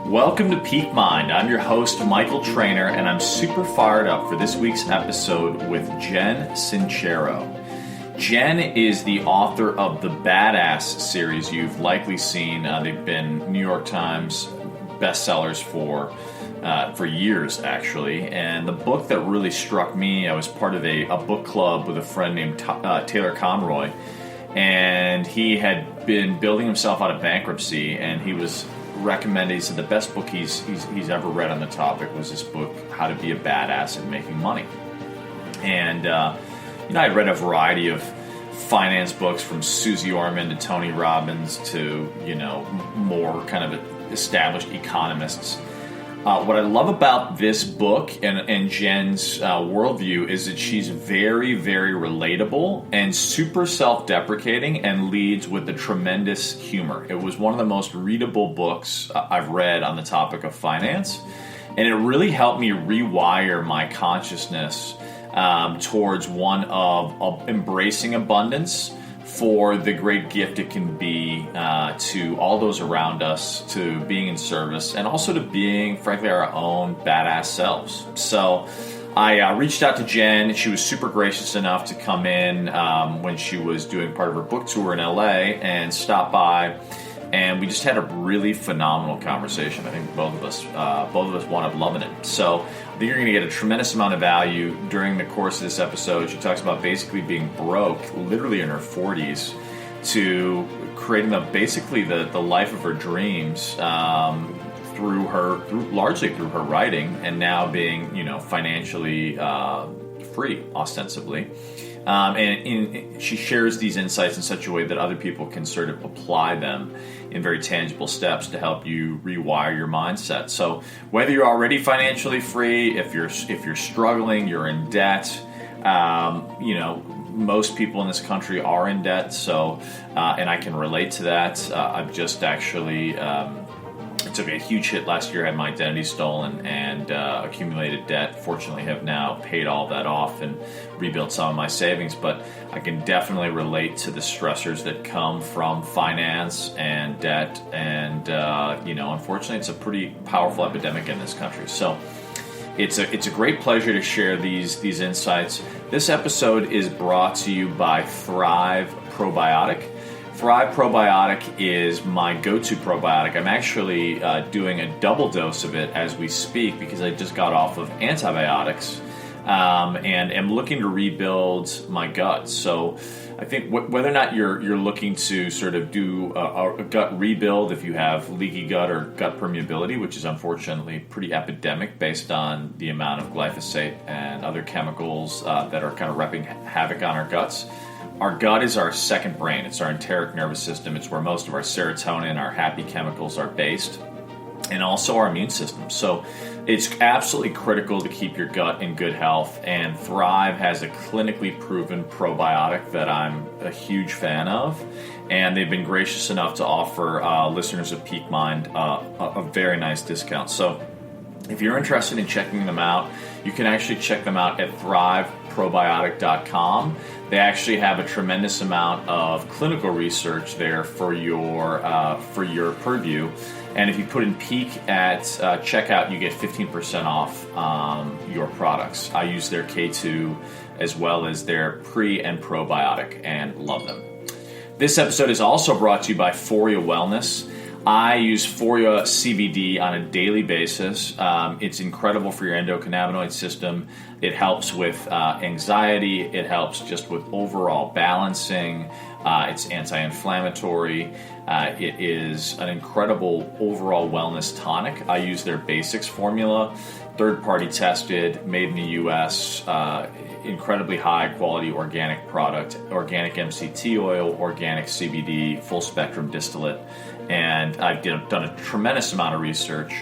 Welcome to Peak Mind. I'm your host, Michael Trainer, and I'm super fired up for this week's episode with Jen SINCERO. Jen is the author of the Badass series you've likely seen. They've been New York Times bestsellers for years, actually. And the book that really struck me, I was part of a book club with a friend named Taylor Conroy, and he had been building himself out of bankruptcy, and he was recommended. He said the best book he's ever read on the topic was this book, How to Be a Badass at Making Money. And I'd read a variety of finance books from Susie Orman to Tony Robbins to more kind of established economists. What I love about this book and Jen's worldview is that she's very, very relatable and super self-deprecating and leads with a tremendous humor. It was one of the most readable books I've read on the topic of finance, and it really helped me rewire my consciousness towards one of embracing abundance for the great gift it can be to all those around us, to being in service, and also to being, frankly, our own badass selves. So I reached out to Jen. She was super gracious enough to come in when she was doing part of her book tour in LA and stop by. And we just had a really phenomenal conversation. I think both of us wound up loving it. So I think you're going to get a tremendous amount of value during the course of this episode. She talks about basically being broke, literally in her 40s, to creating the life of her dreams largely through her writing, and now being financially free, ostensibly. And she shares these insights in such a way that other people can sort of apply them in very tangible steps to help you rewire your mindset. So whether you're already financially free, if you're struggling, you're in debt, most people in this country are in debt. So, and I can relate to that. I've just actually took a huge hit last year, had my identity stolen, and accumulated debt. Fortunately, have now paid all that off and rebuilt some of my savings. But I can definitely relate to the stressors that come from finance and debt. And unfortunately, it's a pretty powerful epidemic in this country. So it's a great pleasure to share these insights. This episode is brought to you by Thrive Probiotic. Thrive Probiotic is my go-to probiotic. I'm actually doing a double dose of it as we speak because I just got off of antibiotics and am looking to rebuild my gut. So I think whether or not you're looking to sort of do a gut rebuild, if you have leaky gut or gut permeability, which is unfortunately pretty epidemic based on the amount of glyphosate and other chemicals that are kind of wreaking havoc on our guts. Our gut is our second brain. It's our enteric nervous system. It's where most of our serotonin, our happy chemicals are based, and also our immune system. So it's absolutely critical to keep your gut in good health, and Thrive has a clinically proven probiotic that I'm a huge fan of, and they've been gracious enough to offer listeners of Peak Mind a very nice discount. So if you're interested in checking them out, you can actually check them out at thriveprobiotic.com. They actually have a tremendous amount of clinical research there for your purview. And if you put in Peak at checkout, you get 15% off your products. I use their K2 as well as their pre and probiotic and love them. This episode is also brought to you by Foria Wellness. I use Foria CBD on a daily basis. It's incredible for your endocannabinoid system. It helps with anxiety. It helps just with overall balancing. It's anti-inflammatory. It is an incredible overall wellness tonic. I use their Basics formula, third-party tested, made in the U.S., incredibly high-quality organic product, organic MCT oil, organic CBD, full-spectrum distillate. And I've done a tremendous amount of research,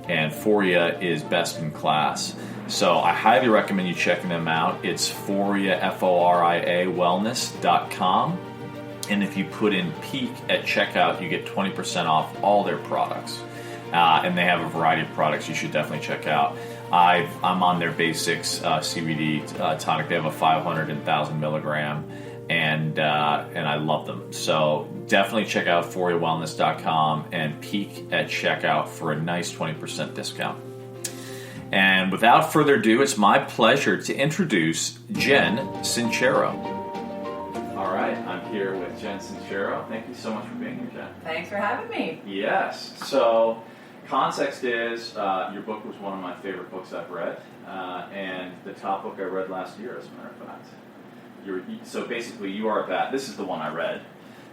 and Foria is best in class. So I highly recommend you checking them out. It's Foria, Foria wellness.com. And if you put in Peak at checkout, you get 20% off all their products. And they have a variety of products you should definitely check out. I'm on their Basics CBD tonic. They have a 500 and 1,000 milligram. and I love them. So definitely check out foryourwellness.com and peek at checkout for a nice 20% discount. And without further ado, it's my pleasure to introduce Jen Sincero. All right, I'm here with Jen Sincero. Thank you so much for being here, Jen. Thanks for having me. Yes. So context is your book was one of my favorite books I've read, and the top book I read last year, as a matter of fact. So basically, you are a this is the one I read.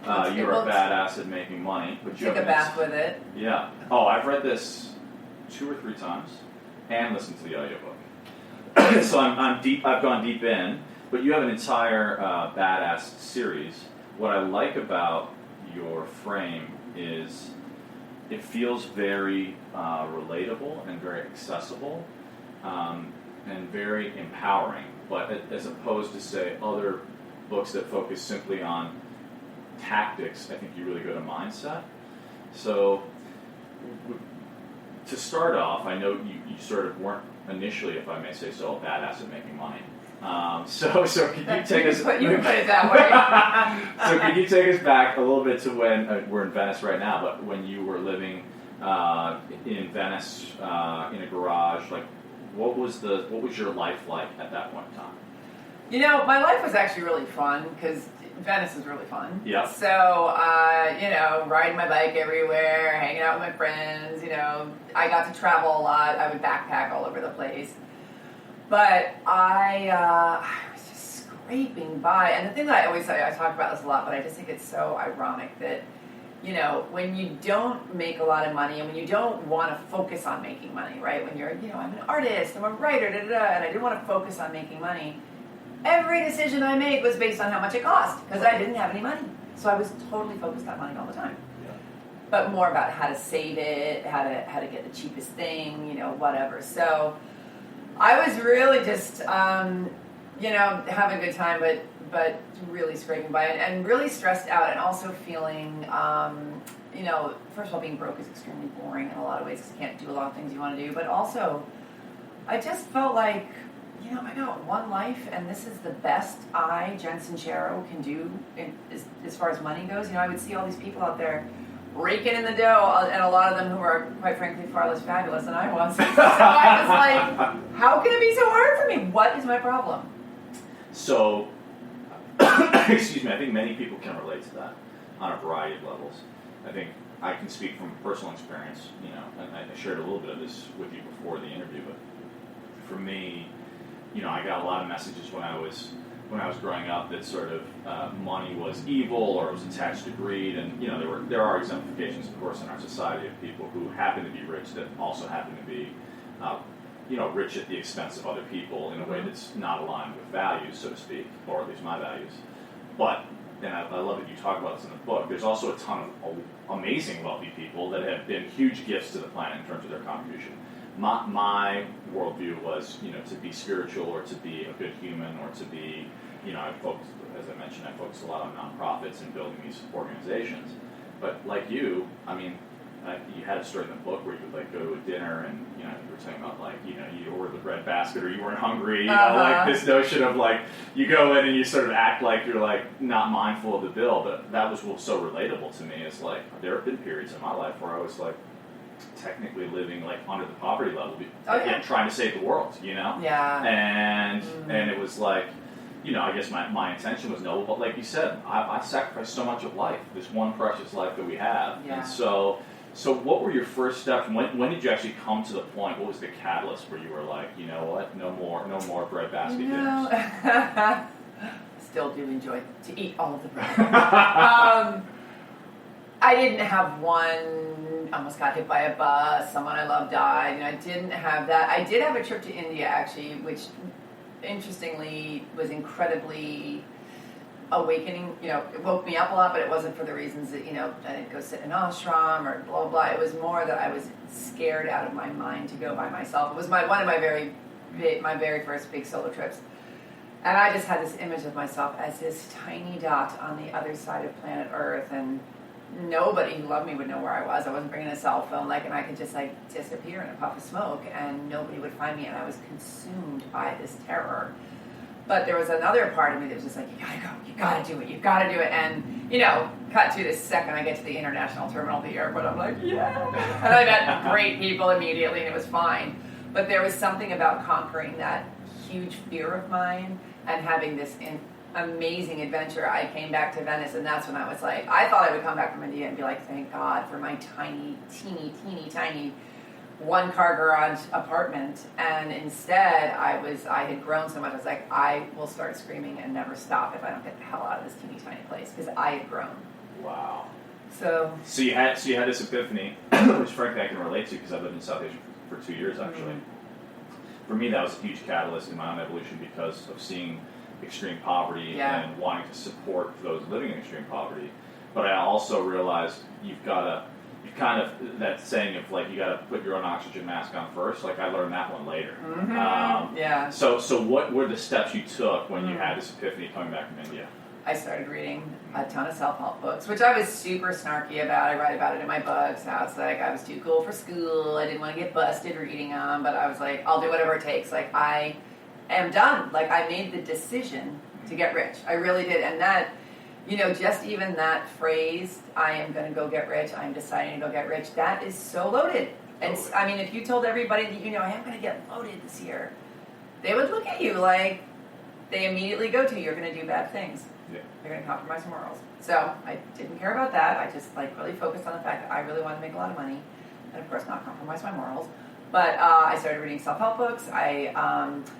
You are a badass at making money. But you Take a bath with it. Yeah. Oh, I've read this 2 or 3 times and listened to the audiobook. So I'm deep. I've gone deep in. But you have an entire badass series. What I like about your frame is it feels very relatable and very accessible and very empowering. But as opposed to, say, other books that focus simply on tactics, I think you really go to mindset. So to start off, I know you sort of weren't initially, if I may say so, a badass at making money. So could you take us? You can put it that way. So could you take us back a little bit to when we're in Venice right now, but when you were living in Venice in a garage, like what was your life like at that point in time? You know, my life was actually really fun because Venice is really fun. Yeah. So riding my bike everywhere, hanging out with my friends. I got to travel a lot. I would backpack all over the place. But I was just scraping by. And the thing that I always say, I talk about this a lot, but I just think it's so ironic that, when you don't make a lot of money and when you don't want to focus on making money, right? When you're, I'm an artist, I'm a writer, and I didn't want to focus on making money. Every decision I made was based on how much it cost because I didn't have any money. So I was totally focused on money all the time. Yeah. But more about how to save it, how to get the cheapest thing, whatever. So I was really just, having a good time, but really scraping by it and really stressed out and also feeling, first of all, being broke is extremely boring in a lot of ways because you can't do a lot of things you want to do. But also, I just felt like, I got one life and this is the best Jen Sincero, can do as far as money goes. I would see all these people out there raking in the dough, and a lot of them who are, quite frankly, far less fabulous than I was. So I was like, how can it be so hard for me? What is my problem? So, excuse me, I think many people can relate to that on a variety of levels. I think I can speak from personal experience, and I shared a little bit of this with you before the interview, but for me, I got a lot of messages when I was growing up that sort of money was evil or it was attached to greed, and there are exemplifications, of course, in our society of people who happen to be rich that also happen to be rich at the expense of other people in a way that's not aligned with values, so to speak, or at least my values. But and I love that you talk about this in the book. There's also a ton of amazing wealthy people that have been huge gifts to the planet in terms of their contribution. My worldview was, to be spiritual or to be a good human or to be, I focused a lot on nonprofits and building these organizations. But like you, you had a story in the book where you would go to a dinner and, you were talking about you ordered the bread basket or you weren't hungry, this notion of you go in and you sort of act like you're not mindful of the bill. But that was so relatable to me. It's there have been periods in my life where I was technically living under the poverty level, yet trying to save the world, Yeah. And it was I guess my intention was noble, but like you said, I sacrificed so much of life, this one precious life that we have. Yeah. And so what were your first steps? When did you actually come to the point? What was the catalyst where you were you know what, no more bread basket dinners? Still do enjoy to eat all of the bread. I didn't have one, almost got hit by a bus, someone I love died, I didn't have that. I did have a trip to India, actually, which, interestingly, was incredibly awakening. It woke me up a lot, but it wasn't for the reasons that, I didn't go sit in an ashram or blah, blah. It was more that I was scared out of my mind to go by myself. It was one of my very first big solo trips. And I just had this image of myself as this tiny dot on the other side of planet Earth, and nobody who loved me would know where I was. I wasn't bringing a cell phone, and I could just disappear in a puff of smoke, and nobody would find me, and I was consumed by this terror. But there was another part of me that was just like, you gotta go, you gotta do it. And, cut to the second I get to the international terminal of the airport, I'm like, yeah. And I met great people immediately, and it was fine. But there was something about conquering that huge fear of mine and having this amazing adventure. I came back to Venice, and that's when I was like, I thought I would come back from India and be like, thank God for my tiny, teeny, tiny one-car garage apartment. And instead, I had grown so much, I was like, I will start screaming and never stop if I don't get the hell out of this teeny tiny place, because I had grown. Wow. So you had this epiphany, which frankly I can relate to because I've lived in South Asia for 2 years actually. Mm-hmm. For me, that was a huge catalyst in my own evolution because of seeing extreme poverty and wanting to support those living in extreme poverty. But I also realized that saying of like you got to put your own oxygen mask on first. Like I learned that one later. Mm-hmm. So what were the steps you took when you had this epiphany coming back from India? I started reading a ton of self-help books, which I was super snarky about. I write about it in my books. How it's like I was too cool for school. I didn't want to get busted reading them, but I was like, I'll do whatever it takes. Like I am done. Like I made the decision to get rich. I really did, and that. Just even that phrase, I am going to go get rich, I'm deciding to go get rich, that is so loaded. And I mean, if you told everybody that, I am going to get loaded this year, they would look at you like they immediately go to, you're going to do bad things. Yeah. You're going to compromise morals. So I didn't care about that. I just really focused on the fact that I really want to make a lot of money and, of course, not compromise my morals. But I started reading self-help books. I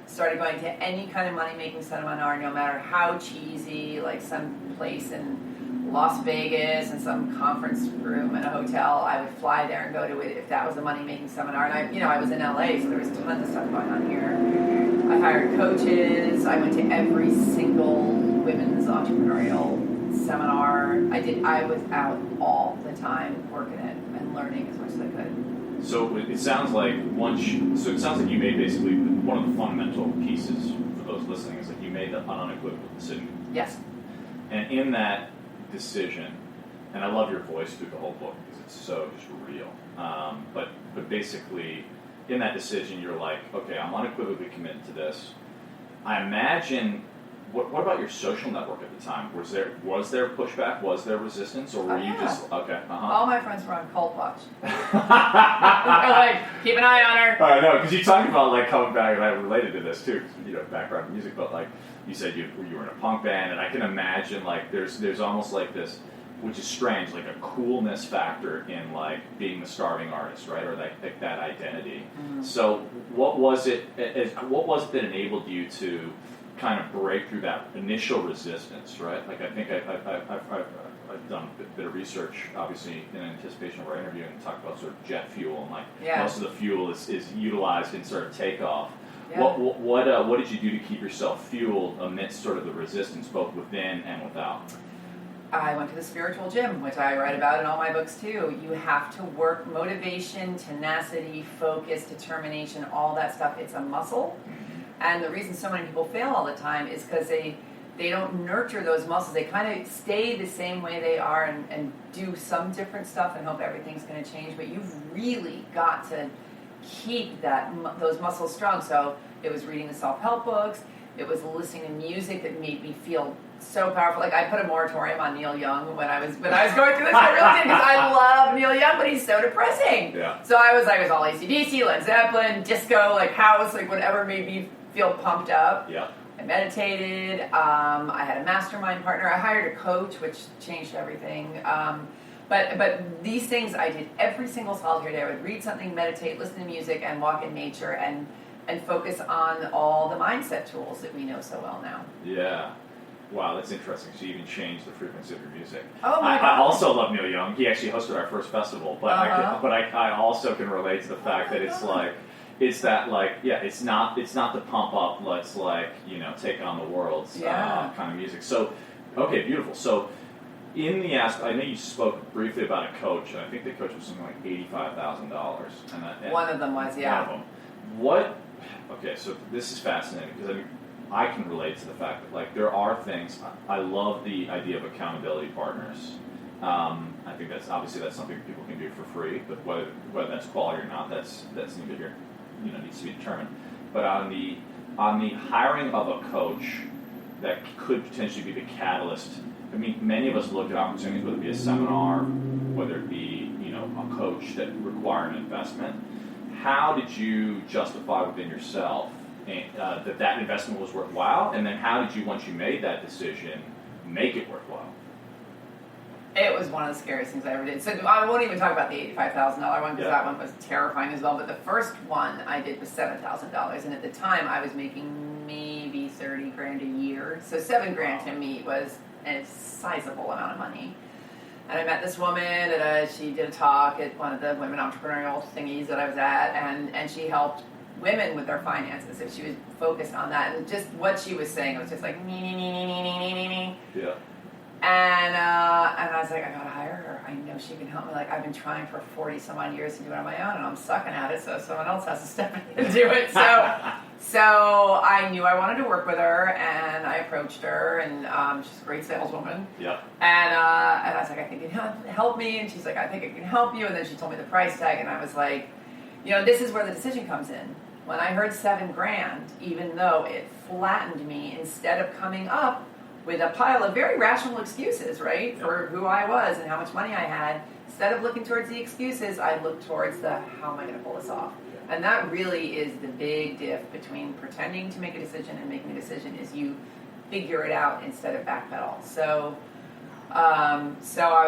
started going to any kind of money-making seminar, no matter how cheesy, like some place in Las Vegas and some conference room in a hotel. I would fly there and go to it if that was a money-making seminar. And I was in LA, so there was tons of stuff going on here. I hired coaches. I went to every single women's entrepreneurial seminar. I was out all the time working it and learning as much as I could. So it sounds like you made basically one of the fundamental pieces for those listening is that you made the unequivocal decision. Yes. And in that decision, and I love your voice through the whole book because it's so just real. But basically, in that decision, you're like, okay, I'm unequivocally committed to this. I imagine. What about your social network at the time? Was there pushback? Was there resistance, or were you just okay? All my friends were on cult watch. Like, keep an eye on her. I know, because you talked about like coming back, and I related to this too, background in music. But like you said, you were in a punk band, and I can imagine like there's almost like this, which is strange, like a coolness factor in like being the starving artist, right, or like that identity. Mm-hmm. So what was it that enabled you to kind of break through that initial resistance, right? Like I think I've done a bit of research, obviously, in anticipation of our interview, and talked about sort of jet fuel, and like most of the fuel is utilized in sort of takeoff. Yeah. What did you do to keep yourself fueled amidst sort of the resistance, both within and without? I went to the spiritual gym, which I write about in all my books too. You have to work motivation, tenacity, focus, determination, all that stuff. It's a muscle. And the reason so many people fail all the time is because they don't nurture those muscles. They kind of stay the same way they are and do some different stuff and hope everything's going to change. But you've really got to keep those muscles strong. So it was reading the self-help books. It was listening to music that made me feel so powerful. Like I put a moratorium on Neil Young when I was going through this. I really did, because I love Neil Young, but he's so depressing. Yeah. So I was all AC/DC, Led Zeppelin, disco, like house, like whatever made me feel pumped up. Yeah. I meditated. I had a mastermind partner. I hired a coach, which changed everything. But these things I did every single solitary day. I would read something, meditate, listen to music, and walk in nature, and focus on all the mindset tools that we know so well now. Yeah. Wow, that's interesting. So you even changed the frequency of your music. Oh my God. I also love Neil Young. He actually hosted our first festival, but I also can relate to the fact that it's like. It's that it's not the pump up, let's take on the world kind of music. So, okay, beautiful. So, in the I know you spoke briefly about a coach, and I think the coach was something like $85,000. One of them was, yeah. One of them. Okay, so this is fascinating because I can relate to the fact that there are things. I love the idea of accountability partners. I think that's something people can do for free, but whether that's quality or not, that's neither here. Needs to be determined. But on the on the hiring of a coach that could potentially be the catalyst. I mean, many of us look at opportunities, whether it be a seminar, whether it be, a coach that require an investment. How did you justify within yourself that investment was worthwhile? And then how did you, once you made that decision, make it worthwhile? It was one of the scariest things I ever did. So I won't even talk about the $85,000 one because that one was terrifying as well. But the first one I did was $7,000, and at the time I was making maybe $30,000 a year. So $7,000 to me was a sizable amount of money. And I met this woman, she did a talk at one of the women entrepreneurial thingies that I was at, and she helped women with their finances. So she was focused on that, and just what she was saying was just like, Yeah. And I was like, I gotta hire her. I know she can help me. Like, I've been trying for 40 some odd years to do it on my own, and I'm sucking at it, so someone else has to step in and do it. So I knew I wanted to work with her, and I approached her, and she's a great saleswoman. Yep. And I was like, I think you can help me, and she's like, I think I can help you, and then she told me the price tag, and I was like, this is where the decision comes in. When I heard $7,000, even though it flattened me, instead of coming up with a pile of very rational excuses, right, for who I was and how much money I had, instead of looking towards the excuses, I looked towards the how am I going to pull this off? And that really is the big diff between pretending to make a decision and making a decision, is you figure it out instead of backpedal. So I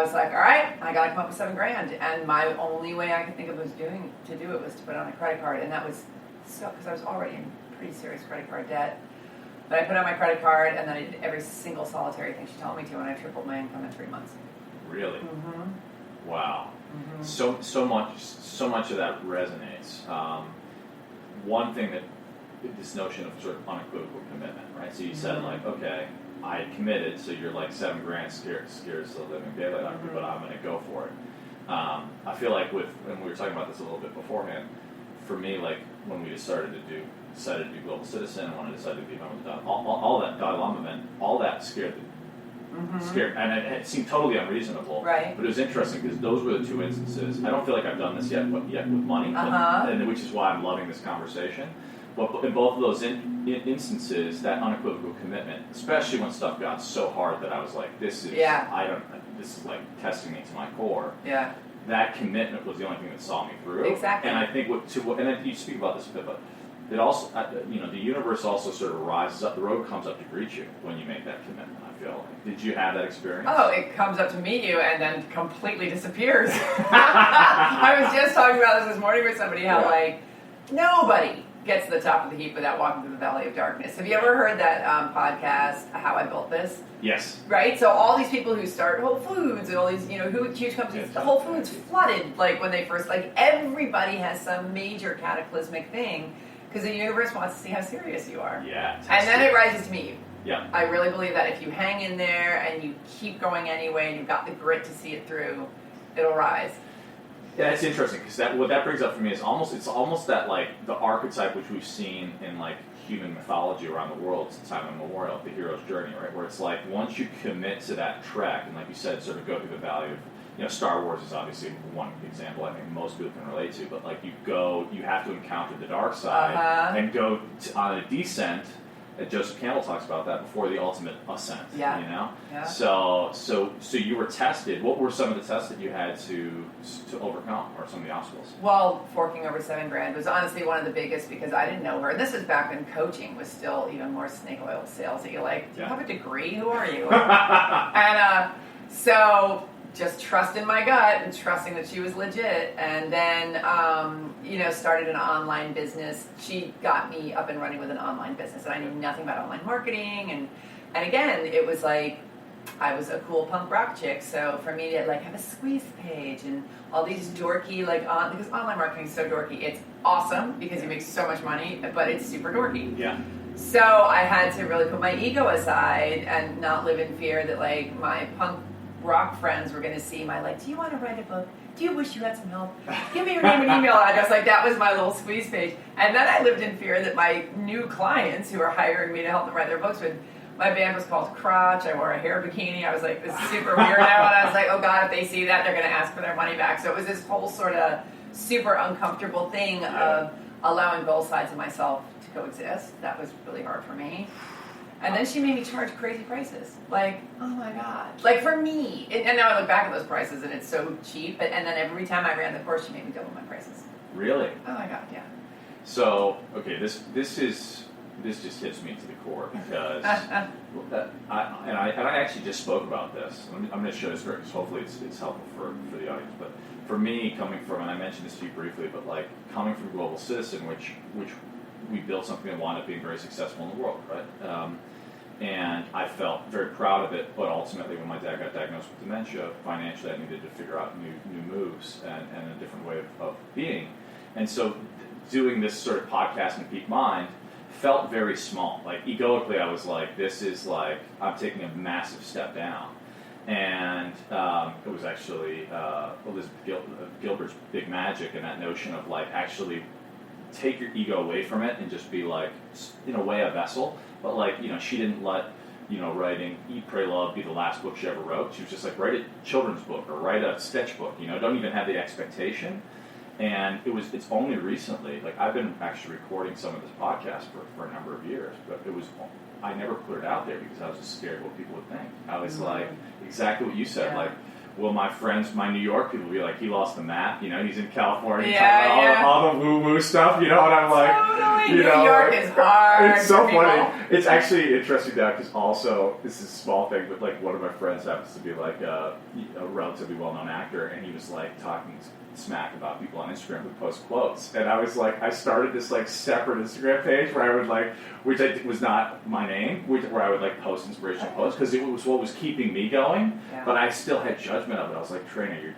was like, all right, I got to come up with $7,000, and my only way I could think of to do it was to put it on a credit card, and that was so because I was already in pretty serious credit card debt. But I put on my credit card, and then I did every single solitary thing she told me to, and I tripled my income in 3 months. Really? Mm-hmm. Wow. Mm-hmm. So much of that resonates. One thing that this notion of sort of unequivocal commitment, right? So you said like, okay, I had committed, so you're like $7,000 scares the living daylight out of me, but I'm going to go for it. I feel like and we were talking about this a little bit beforehand. For me, like when we decided to do Global Citizen, and when I decided to be a member of the all that Dalai Lama event, all that scared, and it seemed totally unreasonable. Right. But it was interesting because those were the two instances. I don't feel like I've done this yet with money, and which is why I'm loving this conversation. But in both of those instances, that unequivocal commitment, especially when stuff got so hard that I was like, this is like testing me to my core. Yeah. That commitment was the only thing that saw me through. Exactly. And I think and then you speak about this a bit, but it also, the universe also sort of rises up. The road comes up to greet you when you make that commitment. I feel like. Did you have that experience? Oh, it comes up to meet you and then completely disappears. I was just talking about this morning with somebody. How like nobody gets to the top of the heap without walking through the valley of darkness. Have you ever heard that podcast, How I Built This? Yes. Right? So all these people who start Whole Foods and all these, huge companies, Whole Foods flooded, like when they first, like everybody has some major cataclysmic thing because the universe wants to see how serious you are. Yeah. And then it rises to meet you. Yeah. I really believe that if you hang in there and you keep going anyway and you've got the grit to see it through, it'll rise. Yeah, it's interesting because what that brings up for me is almost that like the archetype which we've seen in like human mythology around the world since time immemorial, the hero's journey, right? Where it's like once you commit to that trek and like you said, sort of go through the valley of, Star Wars is obviously one example I think most people can relate to, but like you have to encounter the dark side and go on a descent. And Joseph Campbell talks about that before the ultimate ascent. Yeah. Yeah. So you were tested. What were some of the tests that you had to overcome, or some of the obstacles? Well, forking over $7,000 was honestly one of the biggest because I didn't know her. This was back when coaching was still even more snake oil salesy. Like, do you have a degree? Who are you? And so just trusting my gut and trusting that she was legit, and then started an online business. She got me up and running with an online business, and I knew nothing about online marketing, and again, it was like I was a cool punk rock chick, so for me to like have a squeeze page and all these dorky because online marketing is so dorky. It's awesome because you make so much money, but it's super dorky. Yeah. So I had to really put my ego aside and not live in fear that like my punk rock friends were going to see my do you want to write a book? Do you wish you had some help? Give me your name and email address. Like that was my little squeeze page. And then I lived in fear that my new clients who are hiring me to help them write their books my band was called Crotch. I wore a hair bikini. I was like this super weirdo. And I was like, oh God, if they see that, they're going to ask for their money back. So it was this whole sort of super uncomfortable thing of allowing both sides of myself to coexist. That was really hard for me. And then she made me charge crazy prices. Like, oh my God. Like for me, and now I look back at those prices and it's so cheap. And then every time I ran the course, she made me double my prices. Really? Oh my God, yeah. So, okay, this just hits me to the core because I actually just spoke about this. I'm going to show this because hopefully it's helpful for the audience. But for me, coming from, and I mentioned this to you briefly, but like coming from Global Citizen, which we built something that wound up being very successful in the world, right? And I felt very proud of it, but ultimately when my dad got diagnosed with dementia, financially I needed to figure out new moves and a different way of being. And so doing this sort of podcast in Peak Mind felt very small. Like egoically I was like, this is like, I'm taking a massive step down. And it was actually Elizabeth Gilbert's big magic and that notion of like actually take your ego away from it and just be like, in a way, a vessel. But like, she didn't let, writing Eat, Pray, Love be the last book she ever wrote. She was just like, write a children's book or write a sketch book, don't even have the expectation. And it's only recently, like I've been actually recording some of this podcast for a number of years, but I never put it out there because I was just scared what people would think. I was like, exactly what you said, yeah. Like, will my friends, my New York people be like, he lost the map, he's in California, all the woo-woo stuff, and I'm like, totally. New York is hard. It's so funny. It's actually interesting now because also, this is a small thing, but like one of my friends happens to be like a relatively well-known actor, and he was like talking smack about people on Instagram who post quotes, and I was like, I started this like separate Instagram page where I would like, which was not my name, where I would like post inspirational posts because it was what was keeping me going, but I still had judgment of it. I was like, Trainer,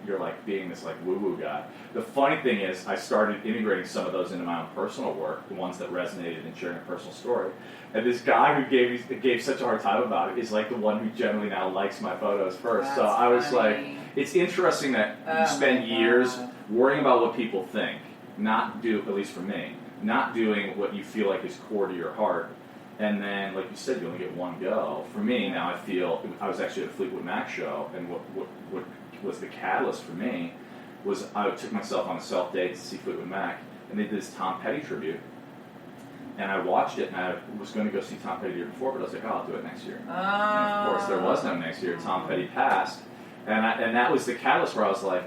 you're like being this like woo-woo guy. The funny thing is, I started integrating some of those into my own personal work, the ones that resonated in sharing a personal story. And this guy who gave such a hard time about it is like the one who generally now likes my photos first. That's so I was funny. like, it's interesting that you spend years worrying about what people think, at least for me, not doing what you feel like is core to your heart. And then, like you said, you only get one go. For me, now I feel, I was actually at a Fleetwood Mac show, and what was the catalyst for me was I took myself on a self-date to see Fleetwood Mac, and they did this Tom Petty tribute. And I watched it, and I was going to go see Tom Petty the year before, but I was like, I'll do it next year. And of course, there was no next year. Tom Petty passed. And that was the catalyst where I was like,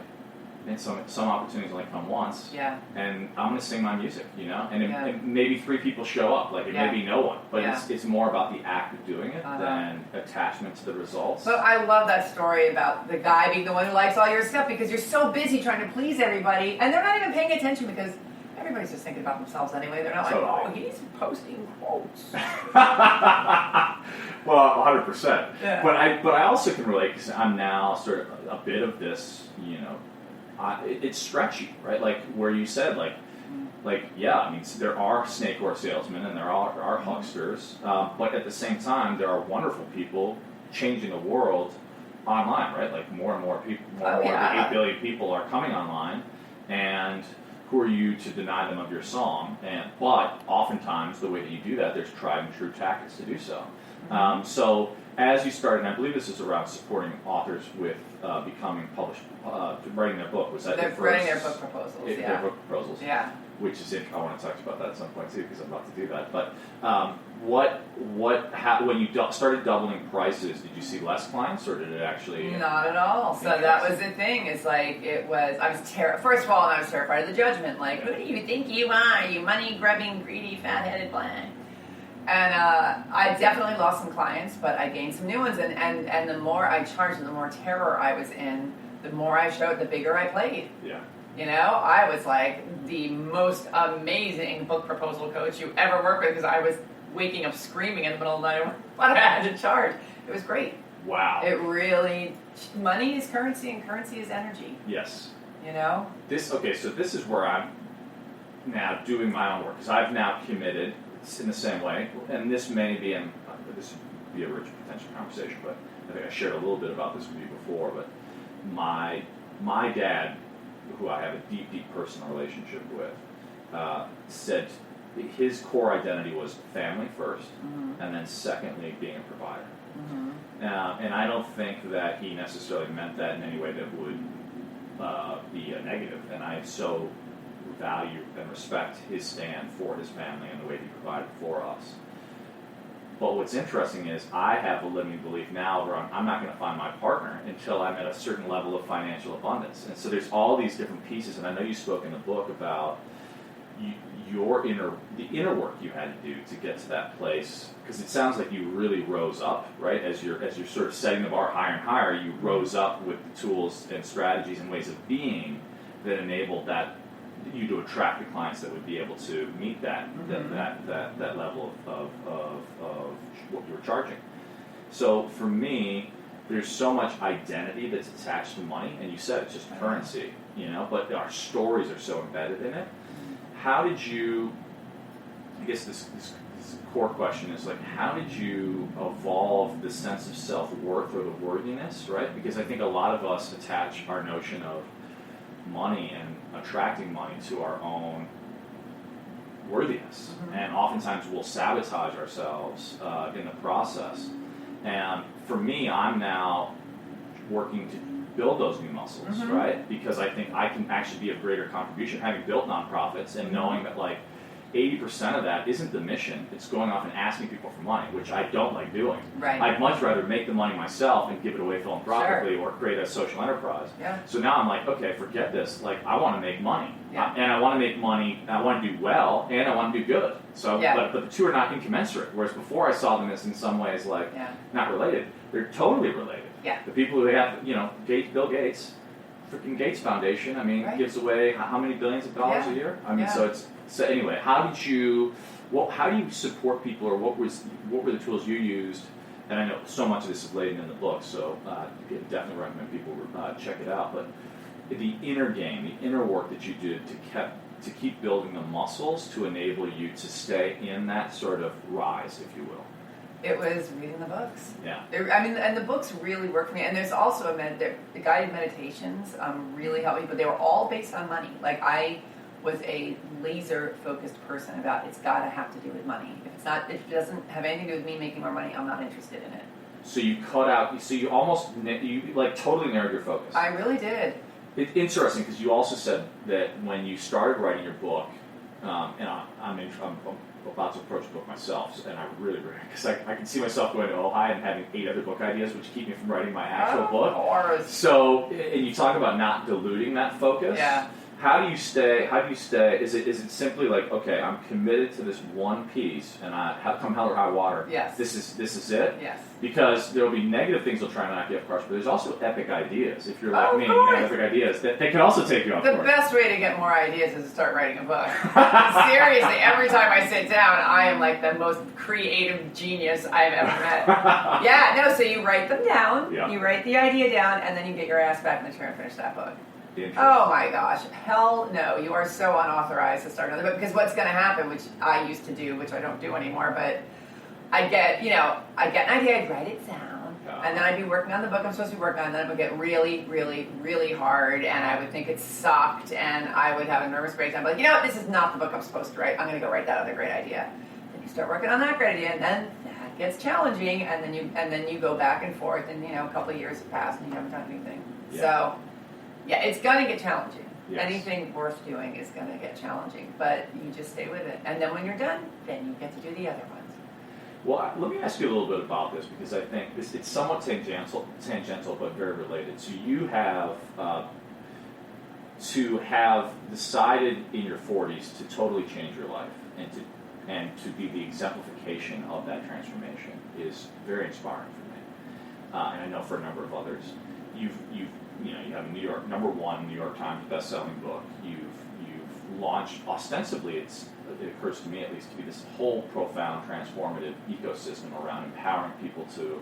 man, some opportunities only come once. Yeah. And I'm going to sing my music, And maybe 3 people show up. Like, it may be no one. But it's more about the act of doing it than attachment to the results. But I love that story about the guy being the one who likes all your stuff because you're so busy trying to please everybody. And they're not even paying attention because everybody's just thinking about themselves anyway. They're not like, oh, he's posting quotes. Well, 100%. Yeah. But I also can relate because I'm now sort of a bit of this, it's stretchy, right? Like where you said, there are snake oil salesmen and there are hucksters, but at the same time, there are wonderful people changing the world online, right? Like more and more people, more than 8 billion people are coming online, and who are you to deny them of your song? But oftentimes, the way that you do that, there's tried and true tactics to do so. So as you started, and I believe this is around supporting authors with becoming published, writing their book. Was that They're writing their book proposals? Their book proposals. Yeah. Which is interesting. I want to talk about that at some point too, because I'm about to do that. But when you started doubling prices, did you see less clients, or did it actually? Not at all. So that was the thing. It's like I was first of all, I was terrified of the judgment. Like, who do you think you are? You money-grubbing, greedy, fat-headed blank. And I definitely lost some clients, but I gained some new ones. And the more I charged, and the more terror I was in, the more I showed, the bigger I played. Yeah. I was like the most amazing book proposal coach you ever worked with because I was waking up screaming in the middle of the night what I had to charge. It was great. Wow. It really, money is currency and currency is energy. Yes. So this is where I'm now doing my own work, because I've now committed in the same way, and this may be this would be a rich potential conversation, but I think I shared a little bit about this with you before, but my dad, who I have a deep, deep personal relationship with, said his core identity was family first, and then secondly, being a provider. And I don't think that he necessarily meant that in any way that would be a negative. And I so value and respect his stand for his family and the way he provided for us. But what's interesting is I have a limiting belief now where I'm not going to find my partner until I'm at a certain level of financial abundance. And so there's all these different pieces, and I know you spoke in the book about the inner work you had to do to get to that place, because it sounds like you really rose up, right? As you're sort of setting the bar higher and higher, you rose up with the tools and strategies and ways of being that enabled you to attract the clients that would be able to meet that level of what you were charging. So for me, there's so much identity that's attached to money, and you said it's just currency, but our stories are so embedded in it. How did you, I guess this core question is like, how did you evolve the sense of self-worth or the worthiness, right? Because I think a lot of us attach our notion of money and attracting money to our own worthiness. And oftentimes we'll sabotage ourselves in the process. And for me, I'm now working to build those new muscles, right? Because I think I can actually be of greater contribution, having built nonprofits and knowing that like 80% of that isn't the mission. It's going off and asking people for money, which I don't like doing. Right. I'd much rather make the money myself and give it away philanthropically or create a social enterprise. Yeah. So now I'm like, okay, forget this. Like, I want to make money. Yeah. And I want to make money, I want to do well, and I want to do good. So, but the two are not incommensurate. Whereas before I saw them as in some ways like not related. They're totally related. Yeah. The people who have, Bill Gates, freaking Gates Foundation, gives away how many billions of dollars a year? So anyway, how do you support people, or what were the tools you used? And I know so much of this is laid in the book, so you can definitely recommend people check it out. But the inner game, the inner work that you did to keep building the muscles to enable you to stay in that sort of rise, if you will. It was reading the books. Yeah. And the books really work for me. And there's also the guided meditations really helped me, but they were all based on money. Like, I was a laser-focused person about it's got to have to do with money. If it doesn't have anything to do with me making more money, I'm not interested in it. So you cut out. So you totally narrowed your focus. I really did. It's interesting because you also said that when you started writing your book, and I'm about to approach the book myself, and I really, because I can see myself going to Ojai and having 8 other book ideas, which keep me from writing my actual book. So, and you talk about not diluting that focus. Yeah. How do you stay? Is it simply like, okay, I'm committed to this one piece, and come hell or high water. Yes. This is it. Yes. Because there will be negative things they'll try and knock you off course, but there's also epic ideas. If you're like me, you have epic ideas that they can also take you off course. The best way to get more ideas is to start writing a book. Seriously, every time I sit down, I am like the most creative genius I've ever met. So you write them down, you write the idea down, and then you get your ass back in the chair and finish that book. Oh my gosh, hell no, you are so unauthorized to start another book, because what's going to happen, which I used to do, which I don't do anymore, but I get an idea, I'd write it down, and then I'd be working on the book I'm supposed to be working on, and then it would get really, really, really hard, and I would think it sucked, and I would have a nervous breakdown, but this is not the book I'm supposed to write, I'm going to go write that other great idea. Then you start working on that great idea, and then that gets challenging, and then you go back and forth, and a couple of years pass, and you haven't done anything. Yeah. So, it's going to get challenging. Yes. Anything worth doing is going to get challenging, but you just stay with it. And then when you're done, then you get to do the other ones. Well, let me ask you a little bit about this, because I think it's somewhat tangential, but very related. So you have decided in your 40s to totally change your life, and to be the exemplification of that transformation is very inspiring for me, and I know for a number of others. You have a #1 New York Times best-selling book. You've launched, ostensibly, it occurs to me at least, to be this whole profound transformative ecosystem around empowering people to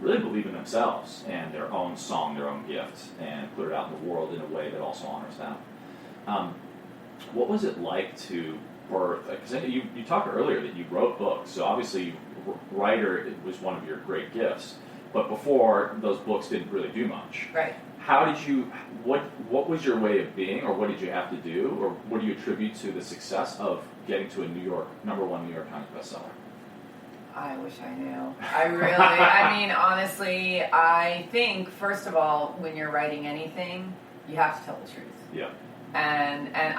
really believe in themselves and their own song, their own gift, and put it out in the world in a way that also honors them. What was it like to birth? Because you talked earlier that you wrote books, so obviously writer was one of your great gifts. But before, those books didn't really do much. Right. How did you? What was your way of being, or what did you have to do, or what do you attribute to the success of getting to a #1 New York Times bestseller? I wish I knew. I really, honestly, I think, first of all, when you're writing anything, you have to tell the truth. Yeah. And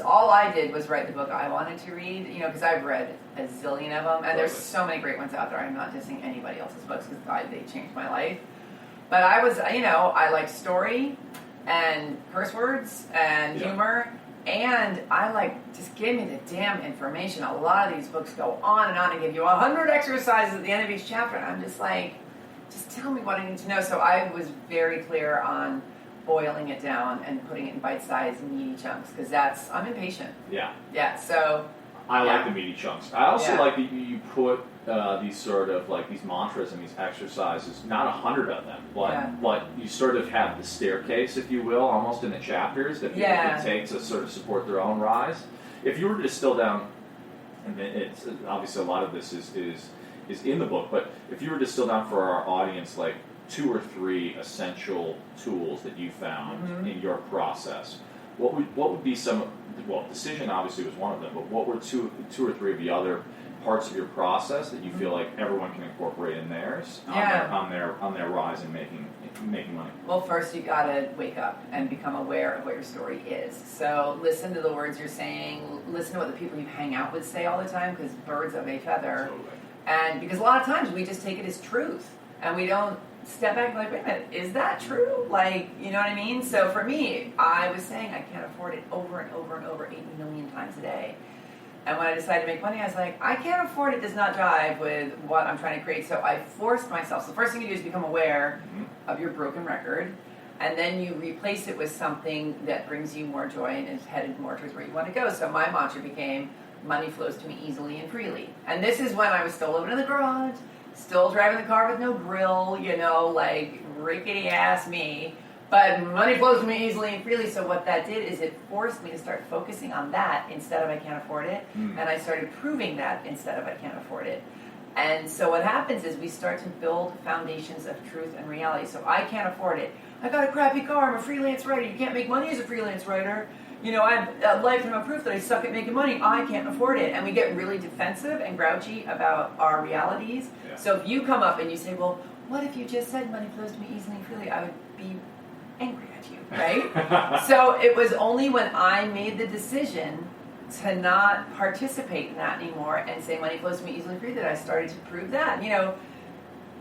all I did was write the book I wanted to read, because I've read a zillion of them, and there's so many great ones out there. I'm not dissing anybody else's books because they changed my life. But I was, I like story and curse words and humor, and I like, just give me the damn information. A lot of these books go on and give you 100 exercises at the end of each chapter, and I'm just like, just tell me what I need to know. So I was very clear on boiling it down and putting it in bite-sized, meaty chunks, because I'm impatient. Yeah. Yeah, so... I like the meaty chunks. I also like that you put these sort of, like, these mantras and these exercises, not 100 of them, but you sort of have the staircase, if you will, almost in the chapters that people can take to sort of support their own rise. If you were to distill down, and it's obviously a lot of this is in the book, but if you were to distill down for our audience, like, 2 or 3 essential tools that you found in your process, what would be some? Well, decision obviously was one of them, but what were two or three of the other parts of your process that you feel like everyone can incorporate in theirs on their rise in making money? Well, first you gotta wake up and become aware of what your story is. So listen to the words you're saying. Listen to what the people you hang out with say all the time, because birds of a feather. Totally. And because a lot of times we just take it as truth, and we don't step back and be like, wait a minute, is that true? Like, you know what I mean? So for me, I was saying I can't afford it over and over and over 8 million times a day. And when I decided to make money, I was like, I can't afford it, does not jive with what I'm trying to create. So I forced myself. So the first thing you do is become aware of your broken record, and then you replace it with something that brings you more joy and is headed more towards where you want to go. So my mantra became, money flows to me easily and freely. And this is when I was still living in the garage, still driving the car with no grill, like rickety ass me, but money flows to me easily and freely. So what that did is it forced me to start focusing on that instead of I can't afford it, and I started proving that instead of I can't afford it. And so what happens is we start to build foundations of truth and reality. So I can't afford it. I got a crappy car. I'm a freelance writer. You can't make money as a freelance writer. I have a lifetime of proof that I suck at making money. I can't afford it. And we get really defensive and grouchy about our realities. Yeah. So if you come up and you say, well, what if you just said money flows to me easily and freely? I would be angry at you, right? So it was only when I made the decision to not participate in that anymore and say money flows to me easily and freely that I started to prove that.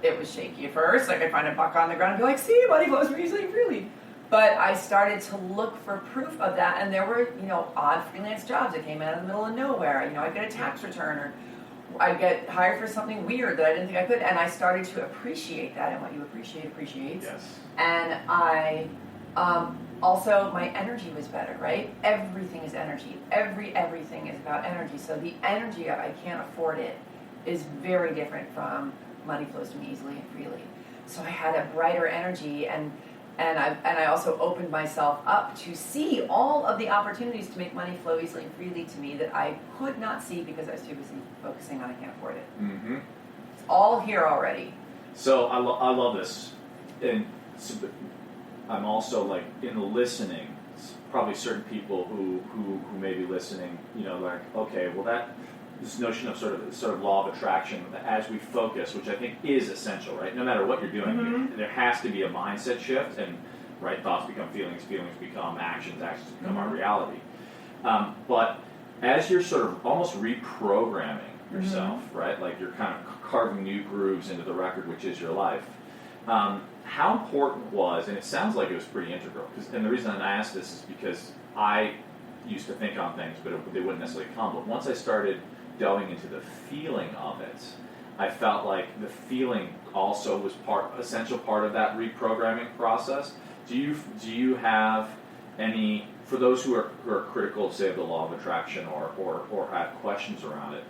It was shaky at first. Like I'd find a buck on the ground and be like, see, money flows to me easily and freely. But I started to look for proof of that, and there were, odd freelance jobs that came out of the middle of nowhere. I'd get a tax return, or I'd get hired for something weird that I didn't think I could, and I started to appreciate that, and what you appreciate appreciates. Yes. And I, also, my energy was better, right? Everything is energy. Everything is about energy. So the energy of I can't afford it is very different from money flows to me easily and freely. So I had a brighter energy, and I also opened myself up to see all of the opportunities to make money flow easily and freely to me that I could not see because I was too busy focusing on I can't afford it. Mm-hmm. It's all here already. So I love this. And so I'm also like in the listening, probably certain people who may be listening, like, okay, well this notion of sort of law of attraction, as we focus, which I think is essential, right? No matter what you're doing, there has to be a mindset shift, and right, thoughts become feelings, feelings become actions, actions become our reality. But as you're sort of almost reprogramming yourself, right? Like you're kind of carving new grooves into the record, which is your life. How important was, and it sounds like it was pretty integral, and the reason I asked this is because I used to think on things, but they wouldn't necessarily come. But once I started delving into the feeling of it, I felt like the feeling also was essential part of that reprogramming process. Do you have any, for those who are critical, say, of the law of attraction or have questions around it,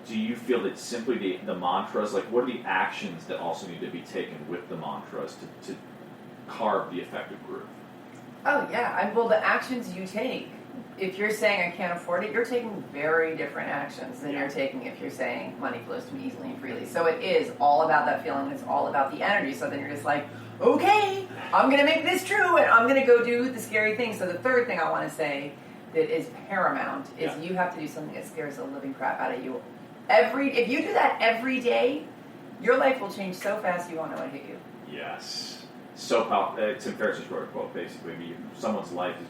do you feel that simply the mantras, like what are the actions that also need to be taken with the mantras to carve the effective groove? Oh yeah, well the actions you take, if you're saying I can't afford it, you're taking very different actions than you're taking if you're saying money flows to me easily and freely. So it is all about that feeling, it's all about the energy. So then you're just like, okay, I'm going to make this true and I'm going to go do the scary thing. So the third thing I want to say that is paramount is you have to do something that scares the living crap out of you. If you do that every day, your life will change so fast you won't know what hit you. Yes. So powerful. Tim Ferriss's wrote a quote, basically. Someone's life is,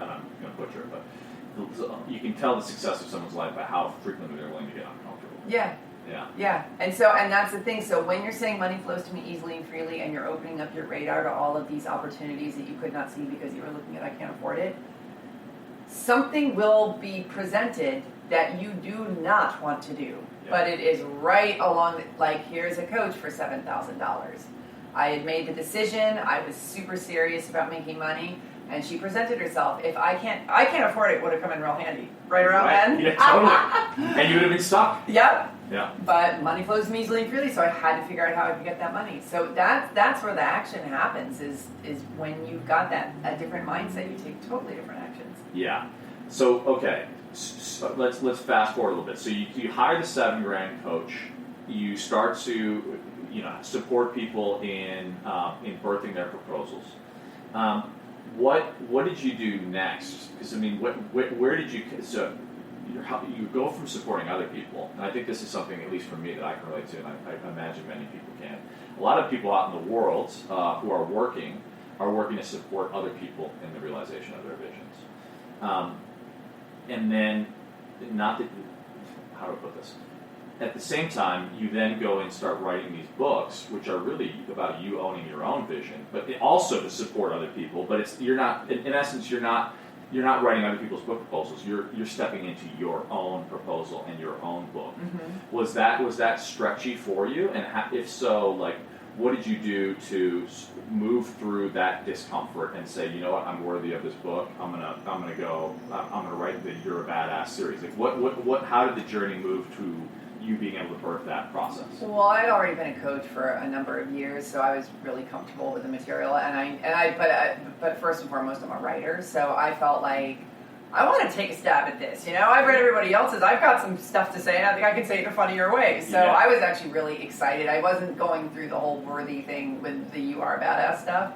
and I'm going to butcher it, but you can tell the success of someone's life by how frequently they're willing to get uncomfortable. Yeah. Yeah. Yeah. And that's the thing. So when you're saying money flows to me easily and freely, and you're opening up your radar to all of these opportunities that you could not see because you were looking at, I can't afford it, something will be presented that you do not want to do. Yeah. But it is right along, like, here's a coach for $7,000. I had made the decision. I was super serious about making money. And she presented herself. If I can't afford it, would have come in real handy. Right around then. Yeah, totally. And you would have been stuck. Yep. Yeah. But money flows to me easily and freely, so I had to figure out how I could get that money. So that's where the action happens. Is when you've got a different mindset, you take totally different actions. Yeah. So okay, so let's fast forward a little bit. So you hire the $7,000 coach. You start to support people in birthing their proposals. What did you do next? Because I mean, where did you you go from supporting other people, and I think this is something, at least for me, that I can relate to, and I imagine many people can. A lot of people out in the world who are working to support other people in the realization of their visions, and then how do I put this? At the same time, you then go and start writing these books, which are really about you owning your own vision, but also to support other people. But you're not writing other people's book proposals. You're stepping into your own proposal and your own book. Mm-hmm. Was that stretchy for you? And if so, like, what did you do to move through that discomfort and say, you know what, I'm worthy of this book. I'm gonna write the You're a Badass series. Like, how did the journey move to you being able to birth that process? Well, I'd already been a coach for a number of years, so I was really comfortable with the material. But first and foremost, I'm a writer, so I felt like I want to take a stab at this. I've read everybody else's. I've got some stuff to say, and I think I can say it in a funnier way. So yeah. I was actually really excited. I wasn't going through the whole worthy thing with the You Are a Badass stuff.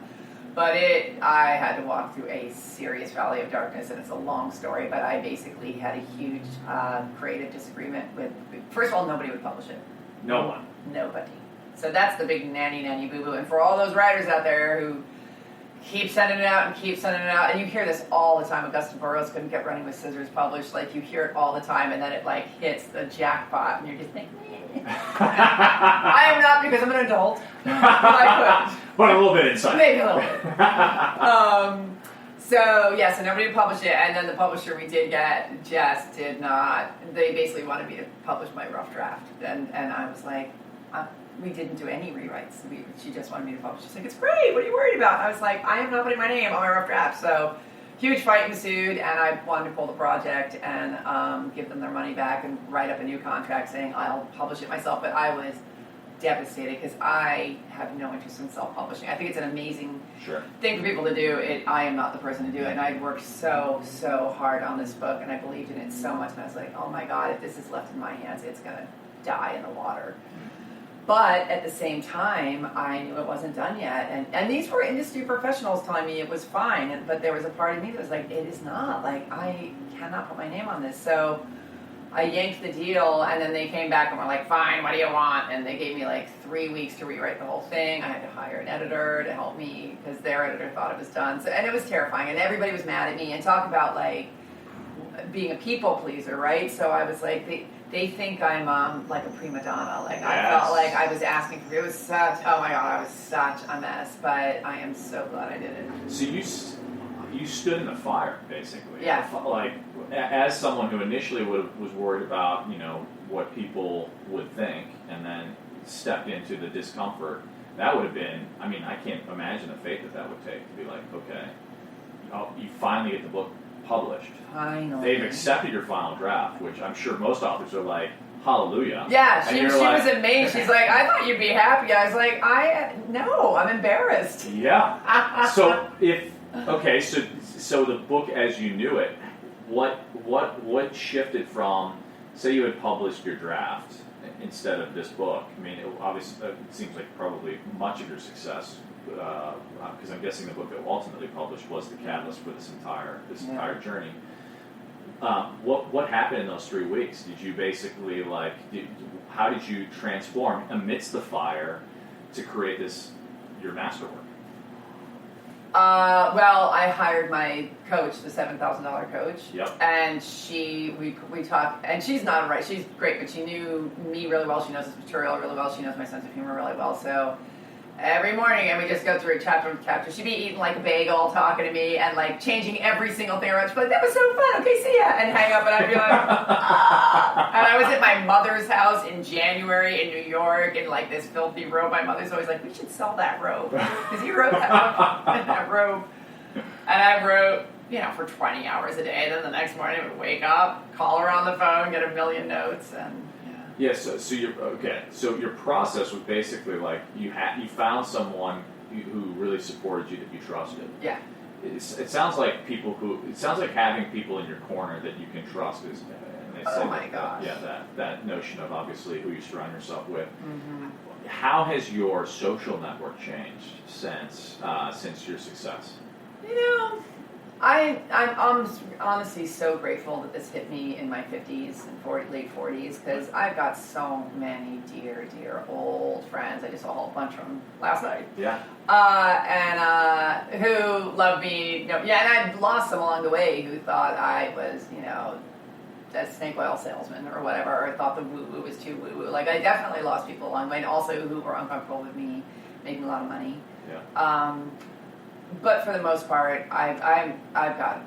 But I had to walk through a serious valley of darkness, and it's a long story, but I basically had a huge creative disagreement with, first of all, nobody would publish it. No one. Nobody. So that's the big nanny boo-boo. And for all those writers out there who keep sending it out, and you hear this all the time. Augusta Burroughs couldn't get Running with Scissors published. Like, you hear it all the time, and then it, like, hits the jackpot, and you're just like, I am not, because I'm an adult. But a little bit inside. Maybe a little bit. So nobody would publish it, and then the publisher we did get just did not. They basically wanted me to publish my rough draft, and I was like, we didn't do any rewrites. She just wanted me to publish. She's like, it's great. What are you worried about? And I was like, I am not putting my name on my rough draft. So huge fight ensued, and I wanted to pull the project and give them their money back and write up a new contract saying I'll publish it myself. But I was devastated because I have no interest in self-publishing. I think it's an amazing thing for people to do. I am not the person to do it, and I'd worked so hard on this book, and I believed in it so much, and I was like, oh my God, if this is left in my hands, it's going to die in the water. But at the same time, I knew it wasn't done yet. And these were industry professionals telling me it was fine. But there was a part of me that was like, it is not. Like, I cannot put my name on this. So I yanked the deal, and then they came back and were like, fine, what do you want? And they gave me like 3 weeks to rewrite the whole thing. I had to hire an editor to help me because their editor thought it was done. And it was terrifying. And everybody was mad at me. And talk about, like, being a people pleaser, right? So I was like, they think I'm like a prima donna. Like, yes. I felt like I was asking for it. Was such, oh my God, I was such a mess. But I am so glad I did it. So you stood in the fire, basically. Yeah. Like, as someone who initially was worried about, what people would think, and then stepped into the discomfort, that would have been, I mean, I can't imagine the faith that would take to be like, okay, you finally get the book published. Finally. They've accepted your final draft, which I'm sure most authors are like, hallelujah. Yeah, she was amazed. She's like, I thought you'd be happy. I was like, no, I'm embarrassed. Yeah. So so the book as you knew it, what shifted from, say you had published your draft instead of this book? I mean, obviously it seems like probably much of your success, because I'm guessing the book that ultimately published was the catalyst for this entire journey. What happened in those 3 weeks? Did you basically how did you transform amidst the fire to create your masterwork? Well, I hired my coach, the $7,000 coach. Yep. And we talked, and she's she's great, but she knew me really well. She knows this material really well. She knows my sense of humor really well. So every morning, and we just go through chapter to chapter. She'd be eating like a bagel, talking to me, and like changing every single thing around. She'd be like, "That was so fun. Okay, see ya," and hang up. And I'd be like, "Ah." And I was at my mother's house in January in New York in like this filthy robe. My mother's always like, "We should sell that robe," because you wrote that robe. And I wrote, for 20 hours a day. And then the next morning, I would wake up, call her on the phone, get a million notes, and. Yeah, so your process was basically like you found someone who really supported you, that you trusted. Yeah. It sounds like having people in your corner that you can trust is. And they say oh my gosh. That notion of obviously who you surround yourself with. Mm-hmm. How has your social network changed since your success? I'm honestly so grateful that this hit me in my 50s and late 40s, because I've got so many dear old friends. I just saw a whole bunch of them last night. Yeah. And who love me. And I've lost some along the way who thought I was, a snake oil salesman or whatever, or thought the woo-woo was too woo-woo. Like, I definitely lost people along the way, and also who were uncomfortable with me making a lot of money. Yeah. But for the most part, I've got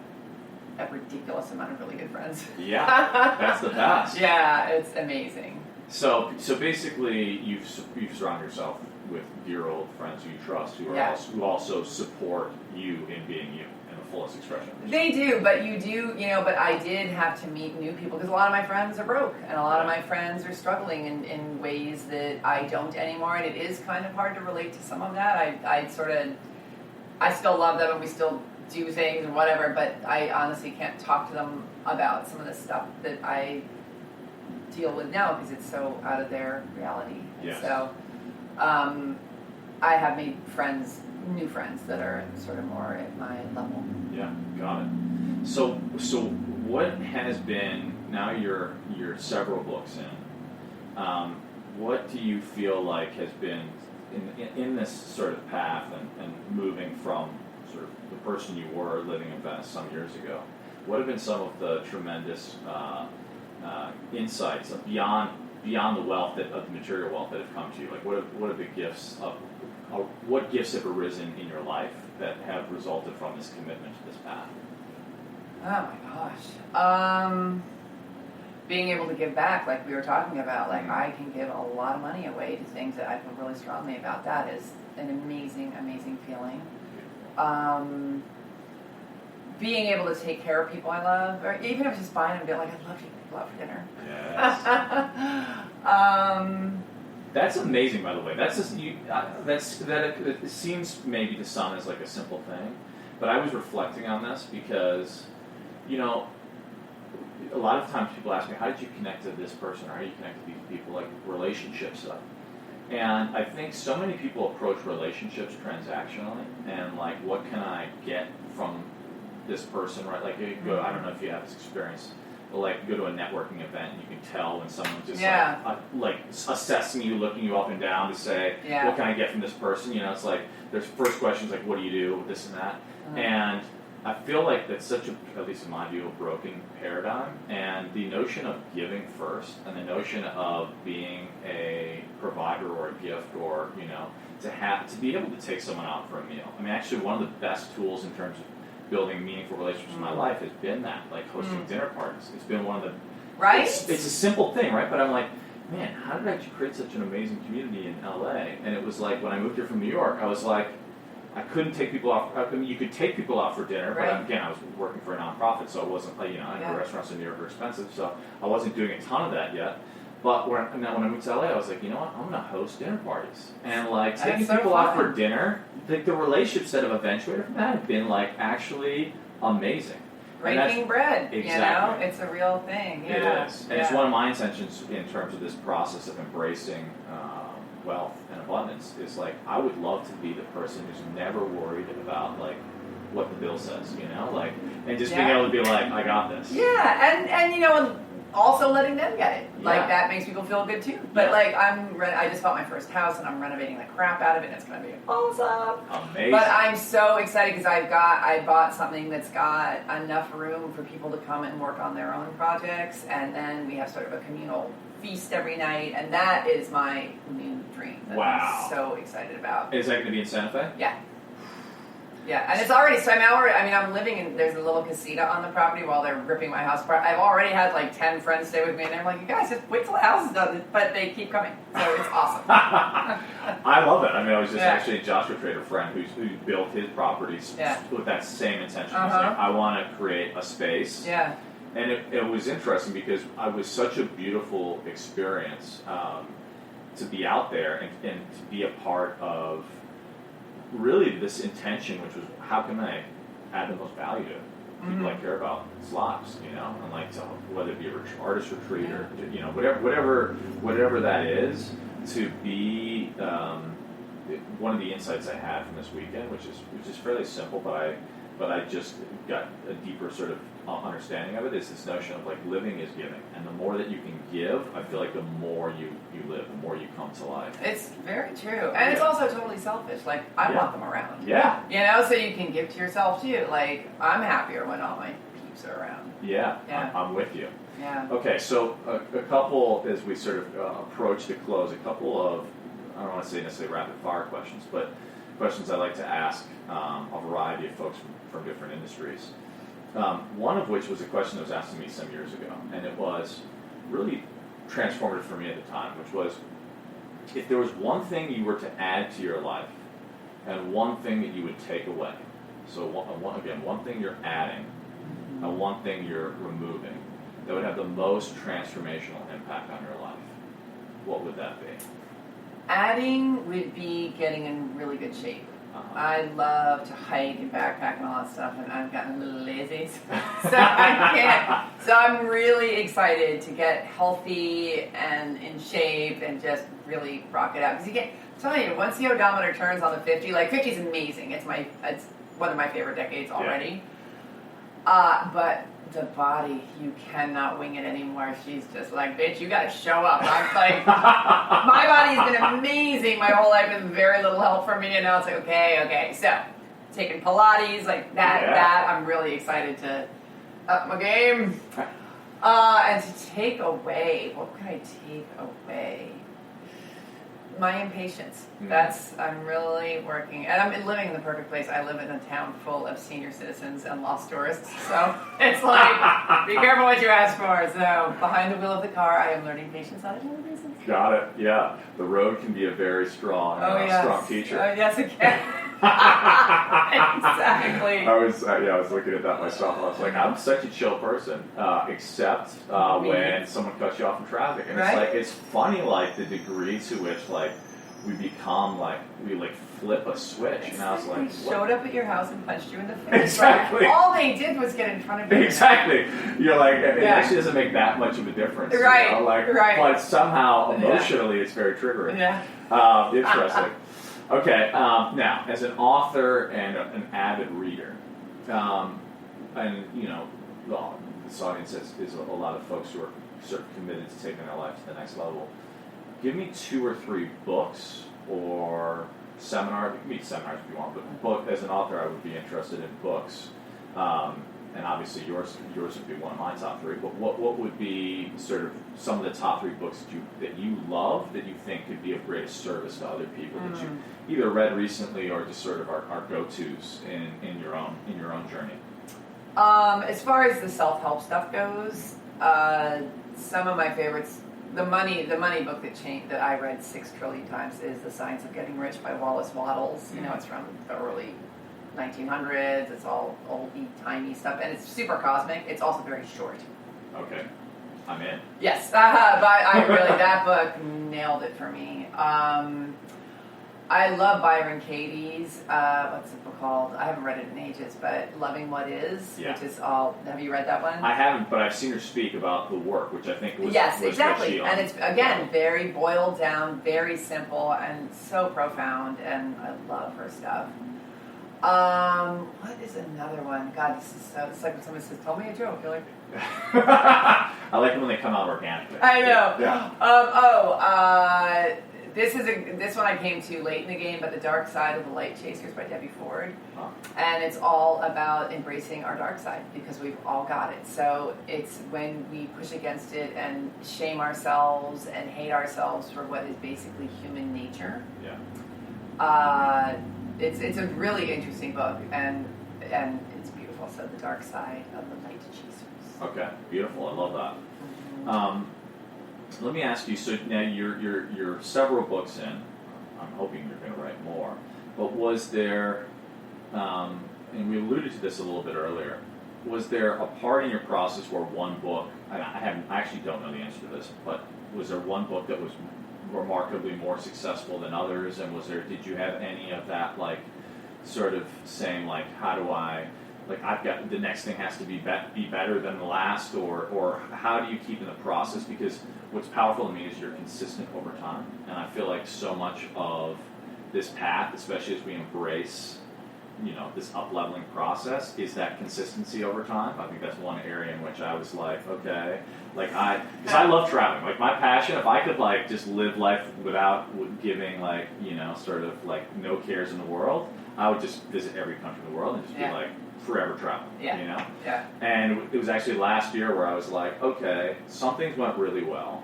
a ridiculous amount of really good friends. Yeah, that's the best. Yeah, it's amazing. So basically, you've surrounded yourself with dear old friends who you trust, who also support you in being you in the fullest expression. They do, but but I did have to meet new people, because a lot of my friends are broke, and a lot of my friends are struggling in ways that I don't anymore, and it is kind of hard to relate to some of that. I still love them, and we still do things and whatever, but I honestly can't talk to them about some of the stuff that I deal with now, because it's so out of their reality. Yes. So I have made new friends that are sort of more at my level. Yeah, got it. So what has been, now you're several books in, what do you feel like has been in this sort of path and moving from sort of the person you were living in Venice some years ago? What have been some of the tremendous insights beyond the wealth of the material wealth that have come to you? Like, what are the gifts what gifts have arisen in your life that have resulted from this commitment to this path? Oh my gosh. Being able to give back, like we were talking about, like I can give a lot of money away to things that I feel really strongly about. That is an amazing, amazing feeling. Being able to take care of people I love, or even if it's just buying them and being like, I love you, go out for dinner. Yes. That's amazing, by the way. That's just it seems maybe to some as like a simple thing, but I was reflecting on this because, a lot of times people ask me, how did you connect to this person, or how do you connect to these people, like relationship stuff. And I think so many people approach relationships transactionally, and like, what can I get from this person, right? Like, you go, I don't know if you have this experience, but like, you go to a networking event and you can tell when someone's just like assessing you, looking you up and down to say, what can I get from this person? It's like, there's first questions like, what do you do, this and that. And I feel like that's such at least in my view, a broken paradigm. And the notion of giving first, and the notion of being a provider or a gift, or to be able to take someone out for a meal. I mean, actually, one of the best tools in terms of building meaningful relationships in my life has been that, like hosting dinner parties. It's been one of the It's a simple thing, right? But I'm like, man, how did I create such an amazing community in LA? And it was like when I moved here from New York, I was like, I couldn't take people off. I mean, you could take people out for dinner, but again, I was working for a nonprofit, so it wasn't like, I know restaurants in New York are expensive, so I wasn't doing a ton of that yet. But when I moved to LA, I was like, you know what? I'm going to host dinner parties. And like taking people out for dinner, the relationships that have eventuated from that have been like actually amazing. Breaking bread, exactly. It's a real thing. It is. And it's one of my intentions in terms of this process of embracing wealth and abundance is like, I would love to be the person who's never worried about like what the bill says, like, and just being able to be like, I got this. Yeah, and also letting them get it. Like, Yeah. that makes people feel good too. But Yeah. like, I just bought my first house and I'm renovating the crap out of it and it's going to be awesome. Amazing. But I'm so excited because I bought something that's got enough room for people to come and work on their own projects, and then we have sort of a communal feast every night, and that is my new dream that Wow. I'm so excited about. Is that going to be in Santa Fe? Yeah. Yeah, and it's already, so I'm living in, there's a little casita on the property while they're ripping my house apart. I've already had like 10 friends stay with me, and they're like, you guys, just wait till the house is done, but they keep coming, so it's awesome. I love it. I mean, I was just Yeah. actually Joshua Trader friend who built his properties Yeah. with that same intention. He's Uh-huh. like, I want to create a space. Yeah. And it was interesting because it was such a beautiful experience to be out there and to be a part of really this intention, which was how can I add the most value to people I care about lives, you know, and like to, whether it be an artist retreat or you know whatever that is, to be one of the insights I had from this weekend, which is fairly simple, but I just got a deeper sort of understanding of it, is this notion of like living is giving, and the more that you can give, I feel like the more you live, the more you come to life. It's very true. And it's also totally selfish. Like, I want them around. Yeah. You know, so you can give to yourself too. Like, I'm happier when all my peeps are around. Yeah. Yeah. I'm with you. Yeah. Okay, so a couple, as we sort of approach the close, a couple of, I don't want to say necessarily rapid fire questions, but questions I like to ask a variety of folks from different industries. One of which was a question that was asked to me some years ago, and it was really transformative for me at the time, which was, if there was one thing you were to add to your life and one thing that you would take away, so one thing you're adding and one thing you're removing that would have the most transformational impact on your life, what would that be? Adding would be getting in really good shape. I love to hike and backpack and all that stuff, and I've gotten a little lazy, so I can't. So I'm really excited to get healthy and in shape and just really rock it out. Because I'm telling you, once the odometer turns on the 50, like 50 is amazing. It's one of my favorite decades already. Yeah. But the body, you cannot wing it anymore. She's just like, bitch, you gotta show up. I'm like, my body's been amazing my whole life with very little help from me, and now it's like, okay. So, taking Pilates, like that I'm really excited to up my game. And to take away, what could I take away? My impatience. I'm really working, and I'm living in the perfect place. I live in a town full of senior citizens and lost tourists, so it's like, be careful what you ask for. So behind the wheel of the car, I am learning patience on a daily basis. Got it. Yeah, the road can be a very strong, strong teacher. Yes, it can. Exactly. I was looking at that myself. I was like, I'm such a chill person, except when someone cuts you off in traffic, and it's funny, like the degree to which like we become like we flip a switch, and I was like, they showed up at your house and punched you in the face. Exactly. Like, all they did was get in front of you. Exactly. You're like, it actually doesn't make that much of a difference. Right. You know? But somehow emotionally, it's very triggering. Yeah. Interesting. Okay, now, as an author and an avid reader, and, you know, this audience is a lot of folks who are sort of committed to taking their life to the next level, give me 2 or 3 books or seminars. You can be seminars if you want, but as an author, I would be interested in books. And obviously yours would be one of my top 3, but what would be sort of some of the top 3 books that you love, that you think could be of greatest service to other people, that you either read recently or just sort of are go-tos in your own journey? As far as the self-help stuff goes, some of my favorites, the money book that I read 6 trillion times is The Science of Getting Rich by Wallace Wattles. You know, it's from the early 1900s. It's all old-timey stuff, and it's super cosmic. It's also very short. Okay, I'm in. Yes, but I really, that book nailed it for me. I love Byron Katie's, what's the book called? I haven't read it in ages, but Loving What Is, which is all, have you read that one? I haven't, but I've seen her speak about the work, which I think was exactly. What she and it's, again, very boiled down, very simple, and so profound, and I love her stuff. What is another one? God, this is so, it's like when someone says, tell me a joke. You're like, I like it when they come out organically. I know. Yeah. This one I came to late in the game, but The Dark Side of the Light Chasers by Debbie Ford. Huh. And it's all about embracing our dark side because we've all got it. So it's when we push against it and shame ourselves and hate ourselves for what is basically human nature. Yeah. It's a really interesting book and it's beautiful. So The Dark Side of the Light Chasers. Okay, beautiful. I love that. Mm-hmm. Let me ask you. So now you're several books in. I'm hoping you're going to write more. But was there, and we alluded to this a little bit earlier, was there a part in your process where one book? I actually don't know the answer to this, but was there one book that was remarkably more successful than others? And did you have any of that, like, sort of saying, like, how do I, like, I've got, the next thing has to be better than the last, or how do you keep in the process? Because what's powerful to me is you're consistent over time, and I feel like so much of this path, especially as we embrace, this up-leveling process, is that consistency over time. I think that's one area in which I was like, okay, like because I love traveling. Like, my passion, if I could, like, just live life without giving, like, sort of, like, no cares in the world, I would just visit every country in the world and just be, like, forever traveling, Yeah. And it was actually last year where I was like, okay, some things went really well.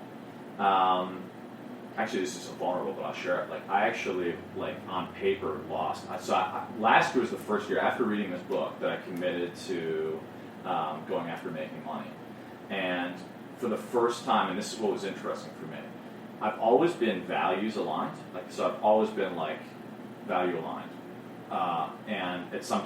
Actually, this is vulnerable, but I'll share it. Like, I actually, like, on paper, lost. Last year was the first year after reading this book that I committed to going after making money. And for the first time, and this is what was interesting for me, I've always been values aligned. Like, so I've always been, like, value aligned. And at some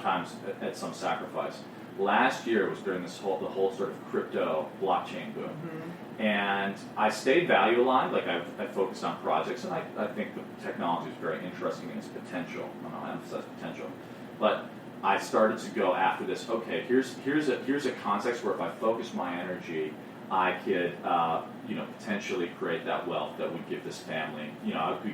sacrifice. Last year was during the whole sort of crypto blockchain boom. Mm-hmm. And I stayed value aligned, like I focused on projects, and I think the technology is very interesting in its potential. I emphasize potential. But I started to go after this, okay, here's a context where if I focus my energy, I could potentially create that wealth that would give this family,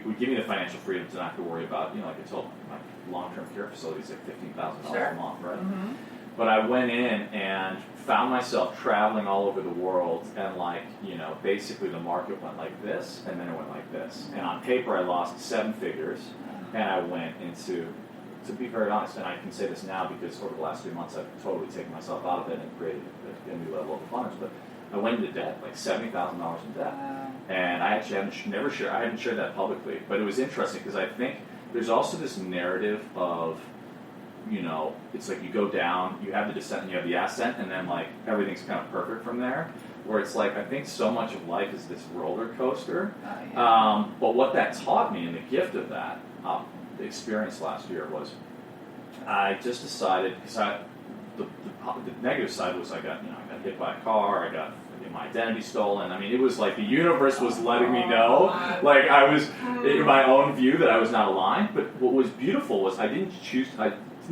would give me the financial freedom to not have to worry about, like I told my long-term care facility is like $15,000 a month, right? Mm-hmm. But I went in and found myself traveling all over the world, and, like, basically the market went like this, and then it went like this. And on paper, I lost 7 figures, and I went into, to be very honest, and I can say this now because over the last 3 months, I've totally taken myself out of it and created a new level of abundance, but I went into debt, like $70,000 in debt. And I actually hadn't shared that publicly, but it was interesting because I think there's also this narrative of, it's like you go down, you have the descent and you have the ascent, and then, like, everything's kind of perfect from there. Where it's like, I think so much of life is this roller coaster. But what that taught me, and the gift of that, the experience last year was, I just decided, because the negative side was I got hit by a car, I got my identity stolen. I mean, it was like the universe was letting me know, like, I was in my own view that I was not aligned. But what was beautiful was I didn't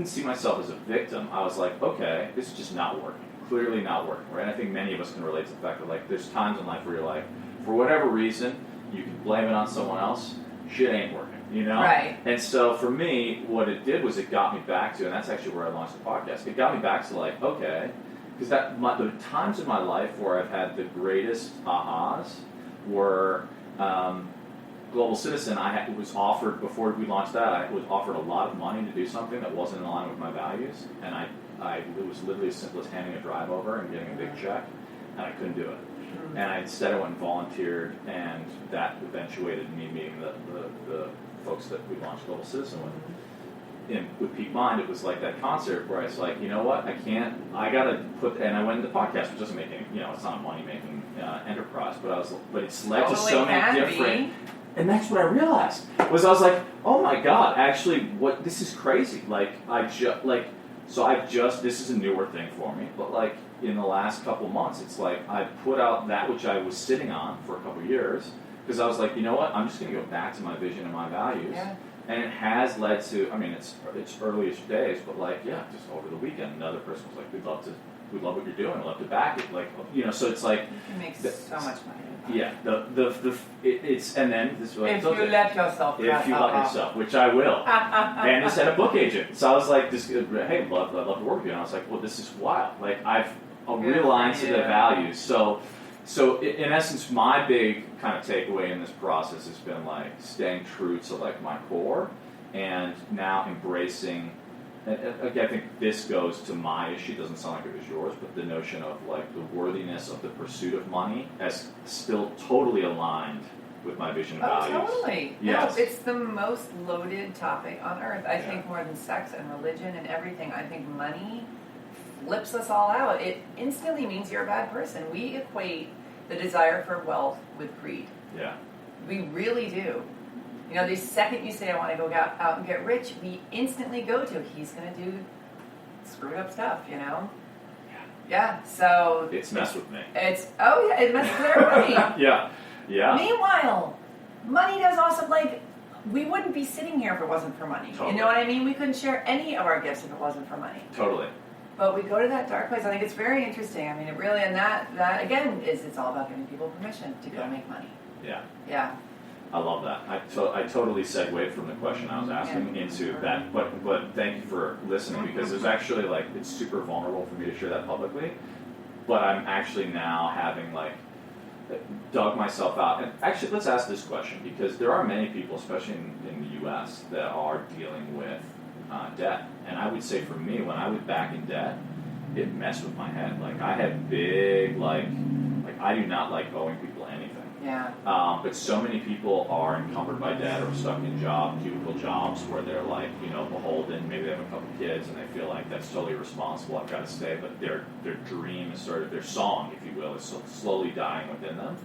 see myself as a victim. I was like, okay, this is just not working. Clearly not working, right? I think many of us can relate to the fact that, like, there's times in life where you're like, for whatever reason, you can blame it on someone else. Shit ain't working, Right. And so for me, what it did was it got me back to, and that's actually where I launched the podcast. It got me back to, like, okay, because the times in my life where I've had the greatest ahas were Global Citizen. I was offered, before we launched that, I was offered a lot of money to do something that wasn't in line with my values, and it was literally as simple as handing a drive over and getting a big check, and I couldn't do it. And instead I went and volunteered, and that eventuated me meeting the folks that we launched Global Citizen with. And with Peak Mind, it was like that concert where I was like, you know what, I gotta put, and I went into podcast, which doesn't make any, it's not a money-making enterprise, but it's led to so many different, and that's what I realized, was I was like, oh my God, actually, this is crazy, this is a newer thing for me, but, like, in the last couple months, it's like, I put out that which I was sitting on for a couple years, because I was like, you know what, I'm just gonna go back to my vision and my values. Yeah. And it has led to, I mean, it's early-ish days, but, like, just over the weekend, another person was like, we'd love to we love what you're doing. We love to back it. Like, you know, so it's like You can make so much money. yeah, it's and then this is what if you let yourself, if you let yourself, which I will. And this had a book agent, so I was like, "This, hey, I'd love to work with you." And I was like, "Well, this is wild. Like, I've a realigned set of values." So in essence, my big kind of takeaway in this process has been like staying true to like my core, and now embracing. Again, I think this goes to my issue. It doesn't sound like it was yours, but the notion of like the worthiness of the pursuit of money as still totally aligned with my vision and values. Totally. Yes. No, it's the most loaded topic on earth. I think more than sex and religion and everything. I think money flips us all out. It instantly means you're a bad person. We equate the desire for wealth with greed. Yeah. We really do. You know, the second you say, I want to go out and get rich, we instantly go to, he's going to do screwed up stuff, you know? Yeah, so... It's messed with me. It messes with everybody. Yeah. Meanwhile, money does also, like, we wouldn't be sitting here if it wasn't for money. Totally. You know what I mean? We couldn't share any of our gifts if it wasn't for money. Totally. But we go to that dark place. I think it's very interesting. I mean, it really, and that again, it's all about giving people permission to go make money. Yeah. Yeah. I love that. I totally segued from the question I was asking into that, but thank you for listening, because it's actually like, it's super vulnerable for me to share that publicly, but I'm actually now having like dug myself out. And actually, let's ask this question, because there are many people, especially in the U.S., that are dealing with debt. And I would say for me, when I was back in debt, it messed with my head. Like, I had big, like I do not like owing people anything. Yeah. But so many people are encumbered by debt or stuck in cubicle jobs where they're like, you know, beholden. Maybe they have a couple kids and they feel like that's totally irresponsible. I've got to stay. But their dream is sort of, their song, if you will, is slowly dying within them.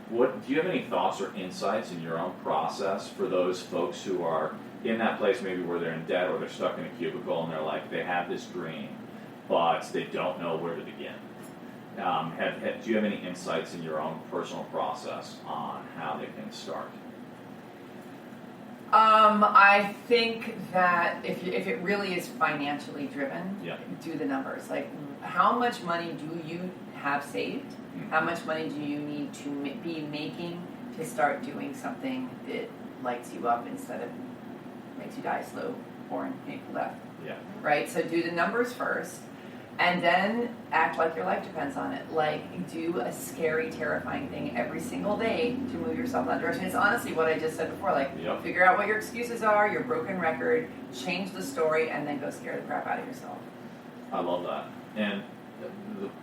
Do you have any thoughts or insights in your own process for those folks who are in that place, maybe where they're in debt or they're stuck in a cubicle and they're like, they have this dream, but they don't know where to begin? Do you have any insights in your own personal process on how they can start? I think that if it really is financially driven, do the numbers. Like, how much money do you have saved? Mm-hmm. How much money do you need to be making to start doing something that lights you up instead of makes you die a slow, boring, painful death? Yeah. Right? So do the numbers first. And then act like your life depends on it. Like, do a scary, terrifying thing every single day to move yourself in that direction. It's honestly what I just said before. Like, figure out what your excuses are, your broken record, change the story, and then go scare the crap out of yourself. I love that. And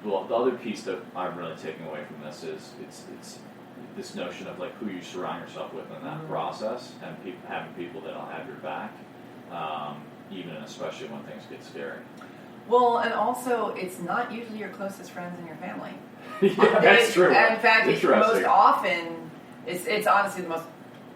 the other piece that I'm really taking away from this is it's this notion of like who you surround yourself with in that process, and having people that'll have your back, even and especially when things get scary. Well, and also, it's not usually your closest friends and your family. Yeah, that's true. In fact, most often, it's honestly the most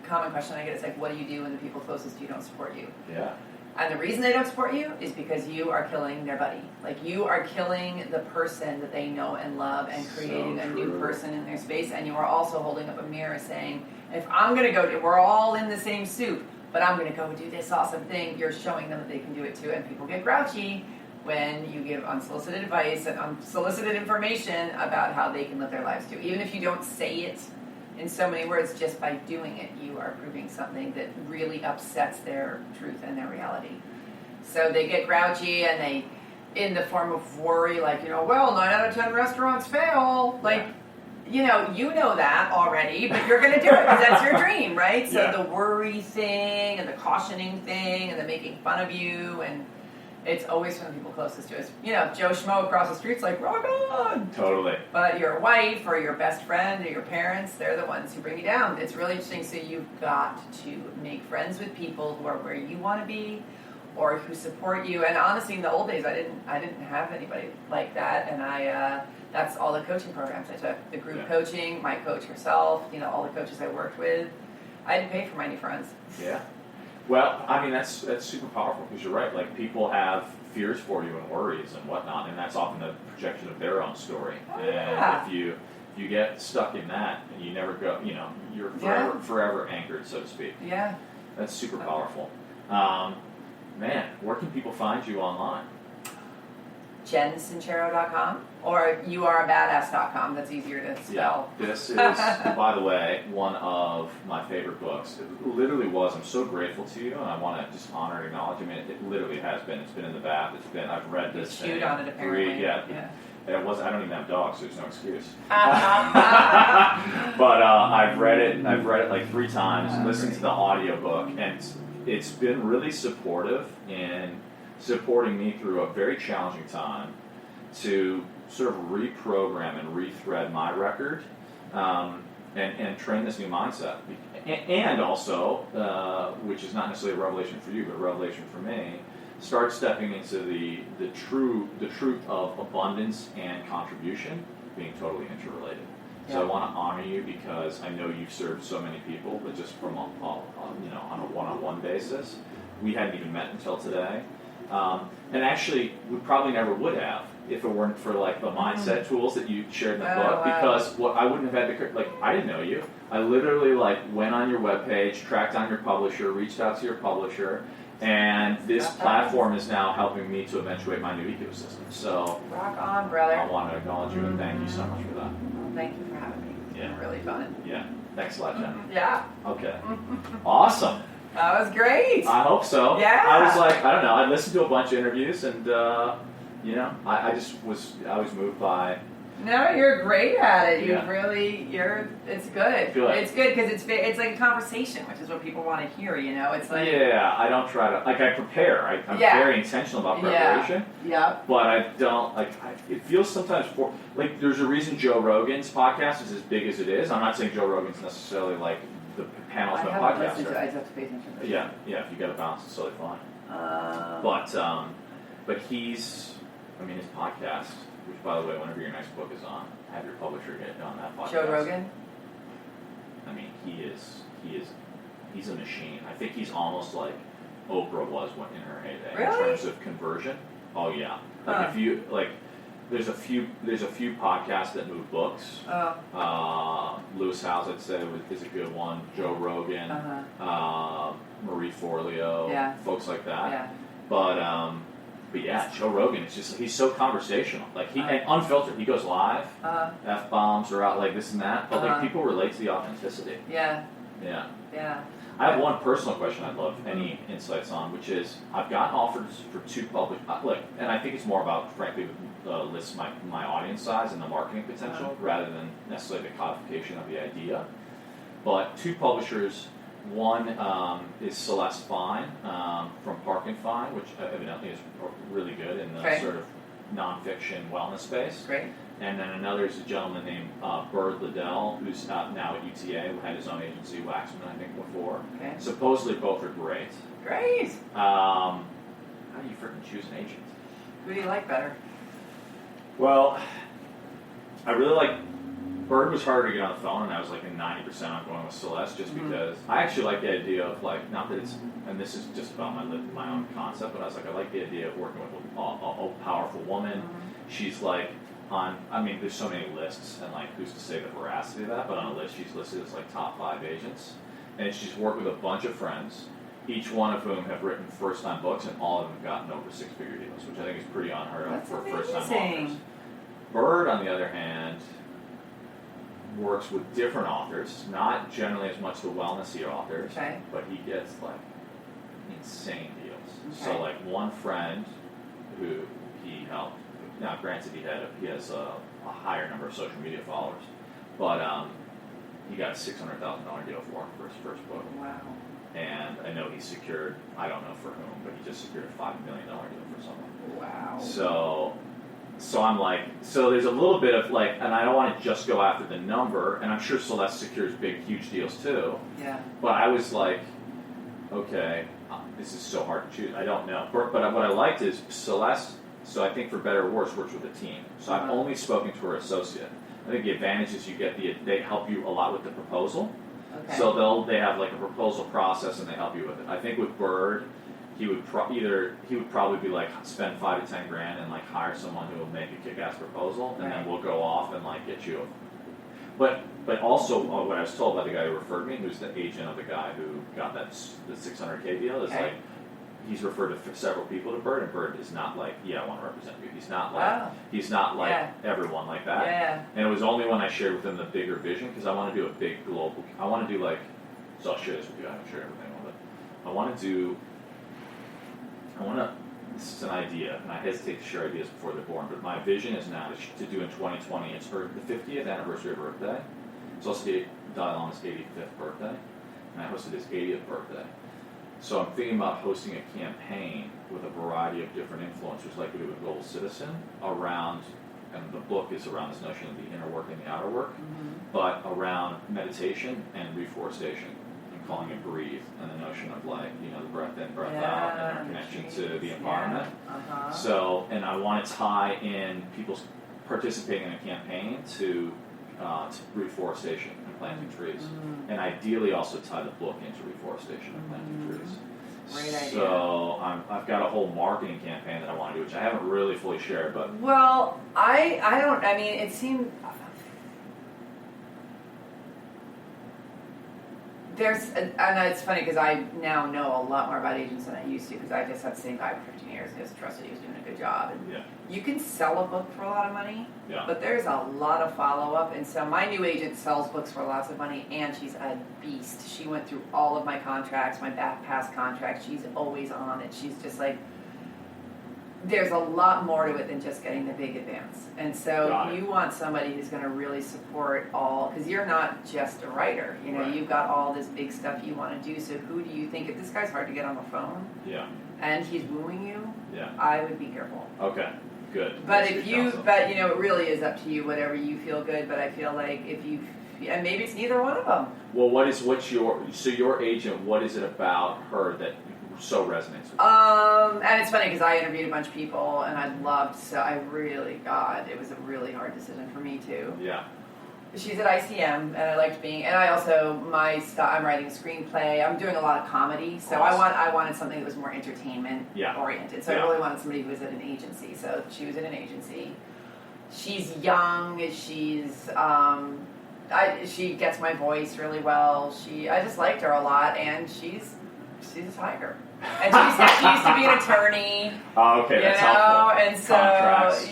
common question I get is like, what do you do when the people closest to you don't support you? Yeah. And the reason they don't support you is because you are killing their buddy. Like, you are killing the person that they know and love and creating a new person in their space. And you are also holding up a mirror saying, if I'm going to go, we're all in the same soup, but I'm going to go do this awesome thing, you're showing them that they can do it too. And people get grouchy when you give unsolicited advice and unsolicited information about how they can live their lives too. Even if you don't say it in so many words, just by doing it, you are proving something that really upsets their truth and their reality. So they get grouchy and they, in the form of worry, like, well, 9 out of 10 restaurants fail. Like, you know that already, but you're going to do it because that's your dream, right? So the worry thing and the cautioning thing and the making fun of you, and it's always from the people closest to us. Joe Schmo across the street's like, rock on! Totally. But your wife or your best friend or your parents, they're the ones who bring you down. It's really interesting. So you've got to make friends with people who are where you want to be or who support you. And honestly, in the old days, I didn't have anybody like that. And that's all the coaching programs I took. The group coaching, my coach herself, all the coaches I worked with. I didn't pay for my new friends. Yeah. Well, I mean, that's super powerful, because you're right. Like, people have fears for you and worries and whatnot, and that's often the projection of their own story. And if you get stuck in that and you never go, you're forever anchored, so to speak. Yeah. That's super powerful. Man, where can people find you online? jensincero.com or youareabadass.com. That's easier to spell. Yeah, this is, by the way, one of my favorite books. It literally was. I'm so grateful to you, and I want to just honor and acknowledge. I mean, it literally has been. It's been in the bath. It's been. I've read this thing. Chewed on it apparently. Yeah. It was. I don't even have dogs, so there's no excuse. But I've read it. I've read it like 3 times. Listened to the audiobook, and it's been really supportive in supporting me through a very challenging time to sort of reprogram and rethread my record, and train this new mindset. And also, which is not necessarily a revelation for you, but a revelation for me, start stepping into the truth of abundance and contribution being totally interrelated. So I want to honor you because I know you've served so many people, but just from on a one-on-one basis, we hadn't even met until today, and actually we probably never would have if it weren't for like the mindset tools that you shared in the book. Because I wouldn't have had the I didn't know you. I literally went on your webpage, tracked down your publisher, reached out to your publisher. And this platform is now helping me to eventuate my new ecosystem. So, rock on, brother. I want to acknowledge you and thank you so much for that. Well, thank you for having me. It's been really fun. Yeah. Thanks a lot, Jen. Yeah. Okay. Awesome. That was great. I hope so. Yeah. I was like, I don't know. I listened to a bunch of interviews, and I was moved by. No, you're great at it. Yeah. It's good. Good. It's good because it's like a conversation, which is what people want to hear. It's like. Yeah, I don't try to I prepare. I'm very intentional about preparation. Yeah. But I don't it feels sometimes there's a reason Joe Rogan's podcast is as big as it is. I'm not saying Joe Rogan's necessarily like the panel's I no haven't podcast. listened to it. I just have to pay attention. Yeah. If you got to bounce, it's totally fine. But his podcast, which by the way, whenever your next book is on, have your publisher get on that podcast. Joe Rogan. I mean, he's a machine. I think he's almost like Oprah was in her heyday in terms of conversion. Oh yeah. If you there's a few podcasts that move books. Lewis Howes, I'd say, is a good one. Joe Rogan, Marie Forleo, folks like that. Yeah. But yeah, Joe Rogan, he's so conversational. And unfiltered. He goes live. F-bombs are out like this and that. But people relate to the authenticity. Yeah. Yeah. Yeah. I have one personal question I'd love any insights on, which is I've gotten offers for 2 published, and I think it's more about, frankly, list my audience size and the marketing potential rather than necessarily the codification of the idea. But 2 publishers. One is Celeste Fine from Park and Fine, which evidently is really good in the sort of nonfiction wellness space. Great. And then another is a gentleman named Bird Liddell, who's now at UTA, who had his own agency, Waxman, I think, before. Okay. Supposedly both are great. Great. How do you freaking choose an agent? Who do you like better? Well, I really like Bird was harder to get on the phone, and I was like in 90% on going with Celeste, just because I actually like the idea of not that it's, and this is just about my own concept, but I was like, I like the idea of working with a powerful woman. She's there's so many lists, and who's to say the veracity of that, but on a list she's listed as top 5 agents, and she's worked with a bunch of friends, each one of whom have written first-time books, and all of them have gotten over 6-figure deals, which I think is pretty unheard of for first-time authors. Bird, on the other hand, works with different authors, not generally as much the wellnessy authors, but he gets insane deals. So one friend who he helped, now granted he has a higher number of social media followers, but he got a $600,000 deal for his first book. Wow. And I know he secured, I don't know for whom, but he just secured a $5 million deal for someone. Wow. So I'm so there's a little bit of and I don't want to just go after the number, and I'm sure Celeste secures big, huge deals too. Yeah. But I was okay, this is so hard to choose. I don't know. But what I liked is Celeste, so I think for better or worse, works with a team. So I've only spoken to her associate. I think the advantage is they help you a lot with the proposal. Okay. So they have a proposal process, and they help you with it. I think with Bird, he would probably be spend $5 to $10,000 and hire someone who will make a kick-ass proposal, and then we'll go off and get you. But also what I was told by the guy who referred me, who's the agent of the guy who got the $600K deal, is he's referred to several people to Bird, and Bird is not like, yeah, I want to represent you. He's not like everyone like that. Yeah. And it was only when I shared with him the bigger vision, because I want to do a big global. I want to do like, so I'll share this with you. I haven't shared everything with it. This is an idea, and I hesitate to share ideas before they're born, but my vision is now to do in 2020, it's for the 50th anniversary of her birthday. It's also Dalai Lama's 85th birthday, and I hosted his 80th birthday. So I'm thinking about hosting a campaign with a variety of different influencers, like we do with Global Citizen, around, and the book is around this notion of the inner work and the outer work, but around meditation and reforestation. Calling it breathe, and the notion of like, the breath in, breath out, and our connection to the environment. So, and I want to tie in people participating in a campaign to reforestation and planting trees, and ideally also tie the book into reforestation and planting trees. Great idea. So I've got a whole marketing campaign that I want to do, which I haven't really fully shared, but it seemed. And it's funny because I now know a lot more about agents than I used to, because I just had the same guy for 15 years and just trusted he was doing a good job. And you can sell a book for a lot of money, but there's a lot of follow-up. And so my new agent sells books for lots of money, and she's a beast. She went through all of my contracts, my past contracts. She's always on it. She's just like, there's a lot more to it than just getting the big advance. And so you want somebody who's going to really support all, because you're not just a writer. You've got all this big stuff you want to do. So who do you think, if this guy's hard to get on the phone and he's wooing you, I would be careful. Okay, good. But it really is up to you, whatever you feel good. But I feel like and maybe it's neither one of them. Well, your agent, what is it about her that so resonates with you? And it's funny because I interviewed a bunch of people, and it was a really hard decision for me too. Yeah. She's at ICM, and I liked being, and I also, I'm writing a screenplay. I'm doing a lot of comedy, so awesome. I wanted something that was more entertainment oriented. So I really wanted somebody who was at an agency. So she was at an agency. She's young. She's she gets my voice really well. I just liked her a lot, and she's a tiger. And she used to be an attorney. Oh, okay, that's helpful. And so, contracts.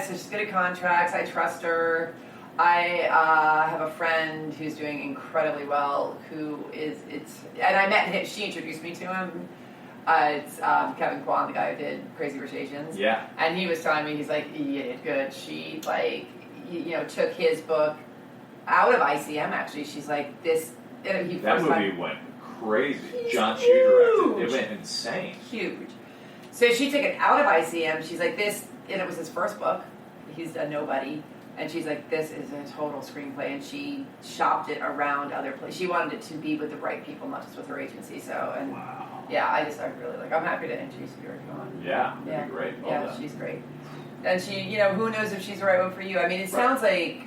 So she's good at contracts. I trust her. I have a friend who's doing incredibly well, and I met him, she introduced me to him. It's Kevin Kwan, the guy who did Crazy Rich Asians. Yeah. And he was telling me, he's like, yeah, it's good. She, took his book out of ICM, actually. She's like, that movie went crazy. John Chu directed. It went insane. Huge. So she took it out of ICM. She's like, and it was his first book. He's a nobody. And she's like, this is a total screenplay. And she shopped it around other places. She wanted it to be with the right people, not just with her agency. Wow. Yeah, I really I'm happy to introduce you if you want. Yeah, that'd be great. Well, she's great. And she, who knows if she's the right one for you. I mean, it sounds like,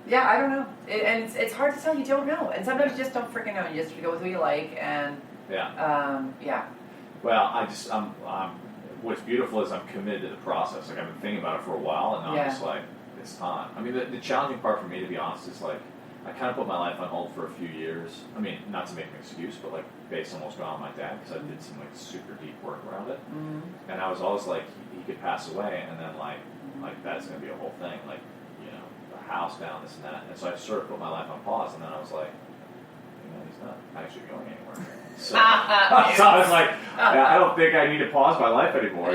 I don't know. It's hard to tell. You don't know. And sometimes you just don't freaking know. You just go with who you like. And Well, what's beautiful is I'm committed to the process. Like, I've been thinking about it for a while, and I'm just like, it's time. I mean, the challenging part for me, to be honest, is like, I kind of put my life on hold for a few years. I mean, not to make an excuse, but like, based on what's going on with my dad, because I did some like super deep work around it. Mm-hmm. And I was always like, he could pass away, and then like that's going to be a whole thing. Like, the house down, this and that. And so I sort of put my life on pause, and then I was like, he's not actually going anywhere. So, so I was like, I don't think I need to pause my life anymore,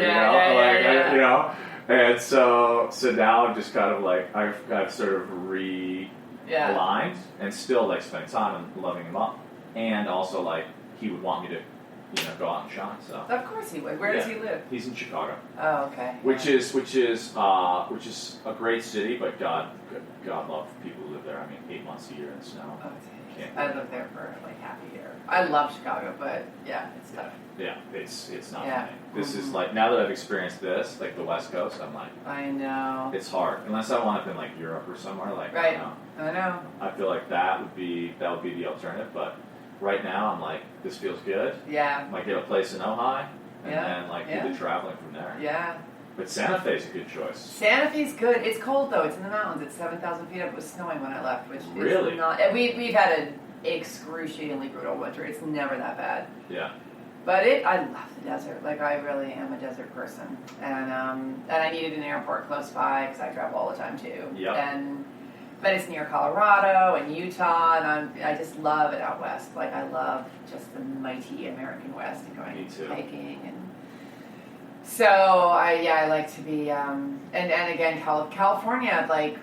And so now I'm just kind of like, I've sort of aligned and still like spend time and loving him up, and also like he would want me to go out and shine. So of course he would. Where does he live? He's in Chicago. Oh, okay. Which is a great city, but God love people who live there. I mean, 8 months a year in the snow. Oh, I lived there for like half a year. I love Chicago, but it's tough. Yeah, it's not for me. This is like, now that I've experienced this, like the West Coast, I'm like, I know. It's hard. Unless I want up in like Europe or somewhere, like right. I know. I feel like that would be the alternative, but right now I'm like, this feels good. Yeah. Might get a place in Ojai, and then do the traveling from there. Yeah. But Santa Fe's a good choice. Santa Fe's good. It's cold though. It's in the mountains. It's 7,000 feet up. It was snowing when I left, which really is not. We've had an excruciatingly brutal winter. It's never that bad. Yeah. But I love the desert. Like, I really am a desert person. And I needed an airport close by because I travel all the time too. Yep. But it's near Colorado and Utah, and I just love it out west. Like, I love just the mighty American West and going hiking. And so I like to be, and again, California, like,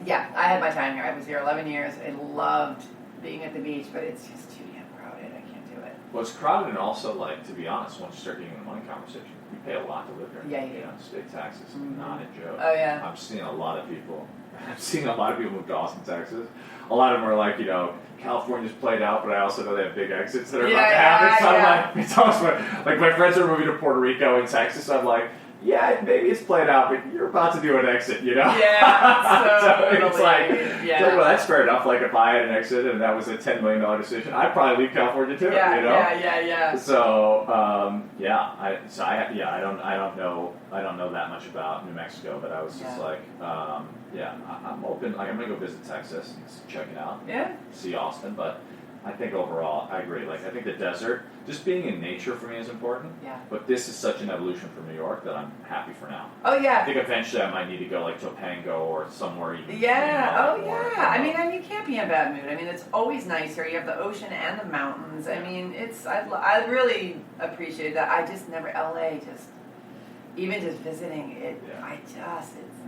yeah, I had my time here. I was here 11 years. I loved being at the beach, but it's just too damn crowded. I can't do it. Well, it's crowded, and also, like, to be honest, once you start getting in the money conversation, you pay a lot to live here. Yeah, you do. State taxes, not a joke. Oh, yeah. I'm seeing a lot of people move to Austin, Texas. A lot of them are like, California's played out, but I also know they have big exits that are about to happen. So I'm like, it's almost like my friends are moving to Puerto Rico and Texas. So I'm like, yeah, maybe it's played out, but you're about to do an exit, Yeah, so it's like, well, that's fair enough. Like, if I had an exit and that was a $10 million decision, I'd probably leave California too. Yeah. So, I don't know that much about New Mexico, but I was just like, I'm open. Like, I'm gonna go visit Texas and check it out. Yeah. See Austin, but I think overall, I agree. Like, I think the desert, just being in nature for me is important. Yeah. But this is such an evolution from New York that I'm happy for now. Oh, yeah. I think eventually I might need to go, like, Topanga or somewhere even. Yeah. I mean, you can't be in a bad mood. I mean, it's always nice here. You have the ocean and the mountains. I mean, I really appreciate that. I just never, LA, even just visiting it, it's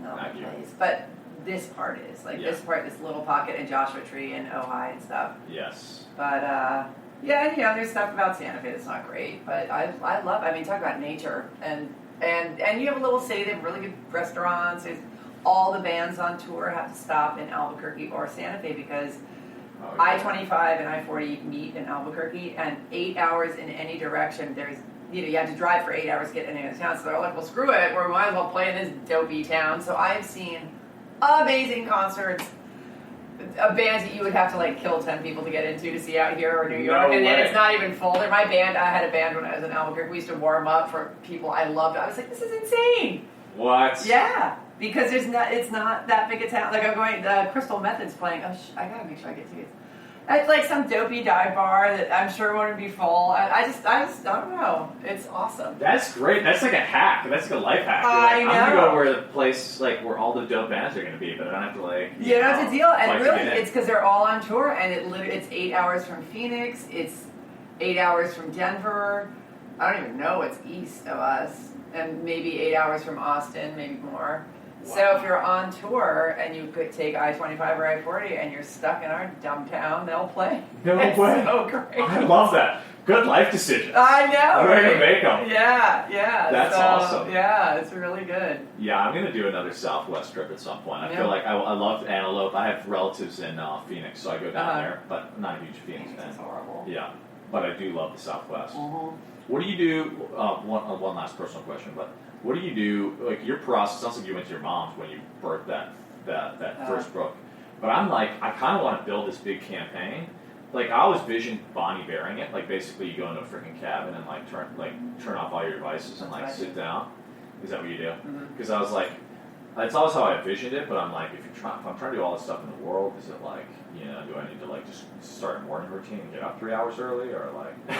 not my place. But this part is, this little pocket in Joshua Tree and Ojai and stuff. Yes. But, there's stuff about Santa Fe that's not great, but I love, talk about nature, and you have a little city, they have really good restaurants, all the bands on tour have to stop in Albuquerque or Santa Fe because I-25 and I-40 meet in Albuquerque, and 8 hours in any direction, you have to drive for 8 hours to get into the town, so they're like, well, screw it, we might as well play in this dopey town. So I've seen amazing concerts of bands that you would have to, like, kill 10 people to get into to see out here or New York, and then it's not even full. My band, I had a band when I was in Albuquerque, we used to warm up for people I loved. I was like, this is insane. What? Yeah, because it's not that big a town. Like, I'm going, Crystal Method's playing, I gotta make sure I get tickets. It's like some dopey dive bar that I'm sure won't be full. I just don't know. It's awesome. That's great. That's like a hack. That's like a life hack. I know. I'm gonna go where the place, like, where all the dope bands are gonna be, but I don't have to, like, you don't have to deal. And really, it's because they're all on tour, and it's 8 hours from Phoenix. It's 8 hours from Denver. I don't even know what's east of us, and maybe 8 hours from Austin, maybe more. Wow. So if you're on tour and you could take I-25 or I-40 and you're stuck in our dumb town, they'll play. No way. So great. I love that. Good life decisions. I know. I'm going to make them. Yeah. That's awesome. Yeah, it's really good. Yeah, I'm going to do another Southwest trip at some point. I feel like I love Antelope. I have relatives in Phoenix, so I go down there, but I'm not a huge Phoenix fan. It's horrible. Yeah, but I do love the Southwest. Mm-hmm. What do you do? One last personal question, but what do you do? Like, your process, sounds like you went to your mom's when you birthed that first book. But I'm like, I kind of want to build this big campaign. Like, I always visioned Bonnie bearing it. Like, basically, you go into a freaking cabin and turn off all your devices and sit down. Is that what you do? Because I was like, that's always how I envisioned it. But I'm like, if I'm trying to do all this stuff in the world, is it like, do I need to, like, just start a morning routine and get up 3 hours early, or like? I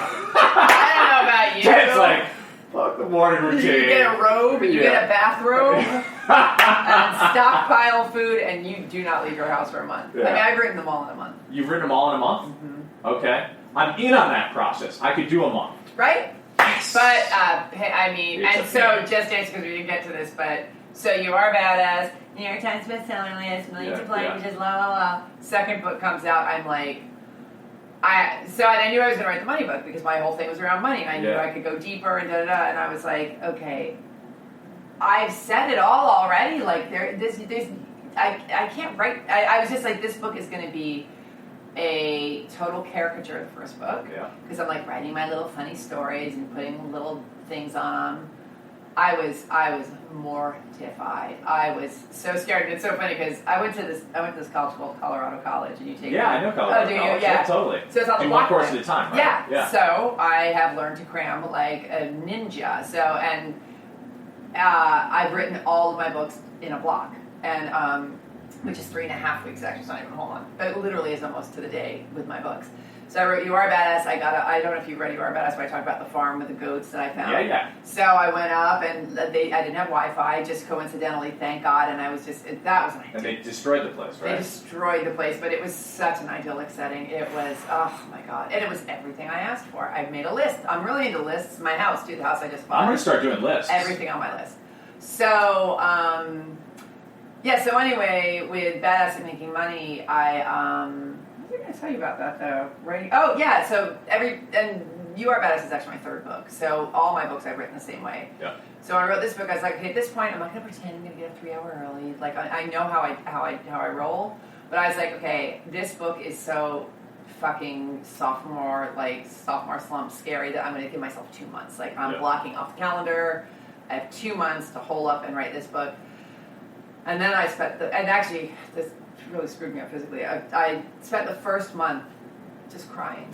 don't know about you. It's like, fuck the morning routine. You get a robe, you get a bathrobe, and stockpile food, and you do not leave your house for a month. Yeah. I've written them all in a month. You've written them all in a month? Mm-hmm. Okay. I'm in on that process. I could do a month. Right? Yes. But, just answer because we didn't get to this, but, so you are badass, New York Times bestselling list, millions of languages, la la la. Second book comes out, I'm like, I knew I was going to write the money book because my whole thing was around money, and I knew I could go deeper and da-da-da, and I was like, okay, I've said it all already, like, I can't write, I was just like, this book is going to be a total caricature of the first book, because I'm, like, writing my little funny stories and putting little things on them. I was mortified. I was so scared. It's so funny because I went to this college called Colorado College, and you take I know Colorado College. Yeah, totally. So it's on the block. Do one course at a time, right? Yeah. So I have learned to cram like a ninja. So I've written all of my books in a block, and which is 3.5 weeks, actually. It's not even a whole month, but it literally is almost to the day with my books. So I wrote You Are Badass. I don't know if you've read You Are Badass, but I talked about the farm with the goats that I found. Yeah. So I went up, and I didn't have Wi-Fi, just coincidentally, thank God, and I was just, that was an idyllic. And they destroyed the place, right? They destroyed the place, but it was such an idyllic setting. It was, oh my God. And it was everything I asked for. I made a list. I'm really into lists. My house, too, the house I just bought. I'm going to start doing lists. Everything on my list. So, so anyway, with Badass at Making Money, what was I going to tell you about that, though? Right? Oh, yeah, so You Are Badass is actually my third book. So all my books I've written the same way. Yeah. So when I wrote this book, I was like, okay, at this point, I'm not going to pretend I'm going to get up 3 hours early. Like, I know how I roll. But I was like, okay, this book is so fucking sophomore slump scary that I'm going to give myself 2 months. Like, I'm blocking off the calendar. I have 2 months to hole up and write this book. And then I spent actually, this really screwed me up physically. I spent the first month just crying.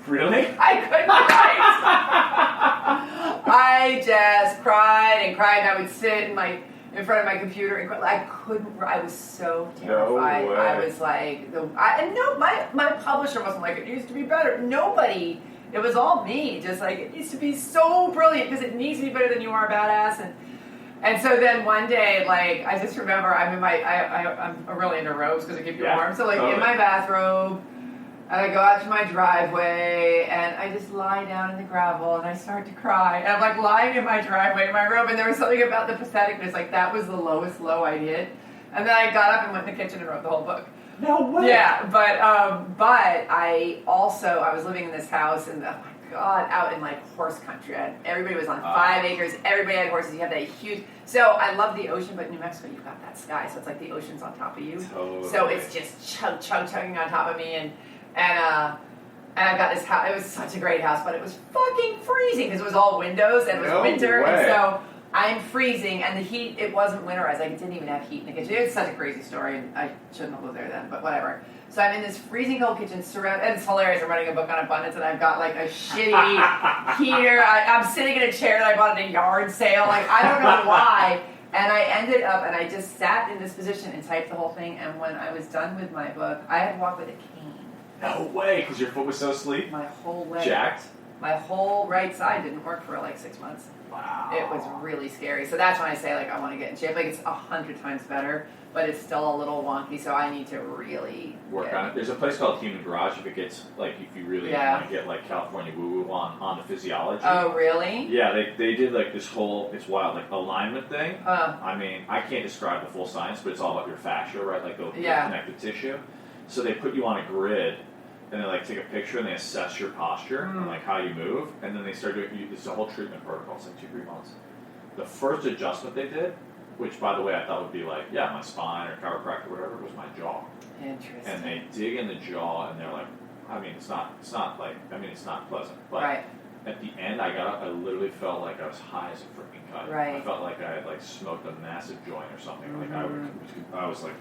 Really? I couldn't write. I just cried and cried, and I would sit in front of my computer and cry. I couldn't. I was so terrified. No way. I was like, my publisher wasn't like, it needs to be better. Nobody. It was all me. Just like, it needs to be so brilliant because it needs to be better than You Are Badass. And so then one day, like, I just remember I'm really into robes because they keep you warm. So like in my bathrobe. And I go out to my driveway, and I just lie down in the gravel, and I start to cry. And I'm like lying in my driveway in my robe, and there was something about the patheticness, like that was the lowest low I hit. And then I got up and went in the kitchen and wrote the whole book. No way. Yeah, but I was living in this house, and oh my God, out in like horse country. Everybody was on 5 acres. Everybody had horses. You have that huge. So I love the ocean, but in New Mexico, you've got that sky, so it's like the ocean's on top of you. Totally. So it's just chugging on top of me, and I've got this house. It was such a great house, but it was fucking freezing because it was all windows and it was winter. Way. And so I'm freezing, and the heat, it wasn't winterized. Like, it didn't even have heat in the kitchen. It's such a crazy story, and I shouldn't have lived there then, but whatever. So I'm in this freezing cold kitchen, and it's hilarious. I'm writing a book on abundance, and I've got like a shitty heater. I'm sitting in a chair that I bought at a yard sale. Like, I don't know why. And I ended up, and I just sat in this position and typed the whole thing. And when I was done with my book, I had to walk with a cane. No way, because your foot was so asleep? My whole leg. Jacked? My whole right side didn't work for like 6 months. Wow. It was really scary. So that's when I say, like, I want to get in shape. Like, it's 100 times better, but it's still a little wonky, so I need to really work on it. There's a place called Human Garage if you really want to get like California woo-woo on the physiology. Oh, really? Yeah, they did like this whole, it's wild, like alignment thing. I mean, I can't describe the full science, but it's all about your fascia, right? Like the connective tissue. So they put you on a grid, and they like take a picture and they assess your posture and like how you move, and then they start doing it's a whole treatment protocol. It's like 2-3 months. The first adjustment they did, which by the way I thought would be like my spine or chiropractor or whatever, was my jaw. Interesting. And they dig in the jaw, and they're like, I mean, it's not pleasant, but at the end I literally felt like I was high as a freaking kite. Right. I felt like I had like smoked a massive joint or something. Like I was like.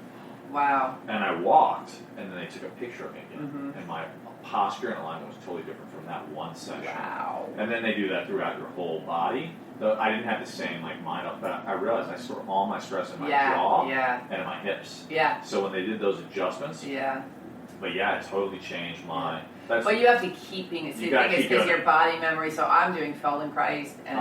Wow. And I walked, and then they took a picture of me again. And my posture and alignment was totally different from that one session. Wow. And then they do that throughout your whole body. Though I didn't have the same like mind up, but I realized I store all my stress in my jaw and in my hips. Yeah. So when they did those adjustments, but it totally changed my. Well, you have to keep being. The thing is, because your body memory. So I'm doing Feldenkrais, and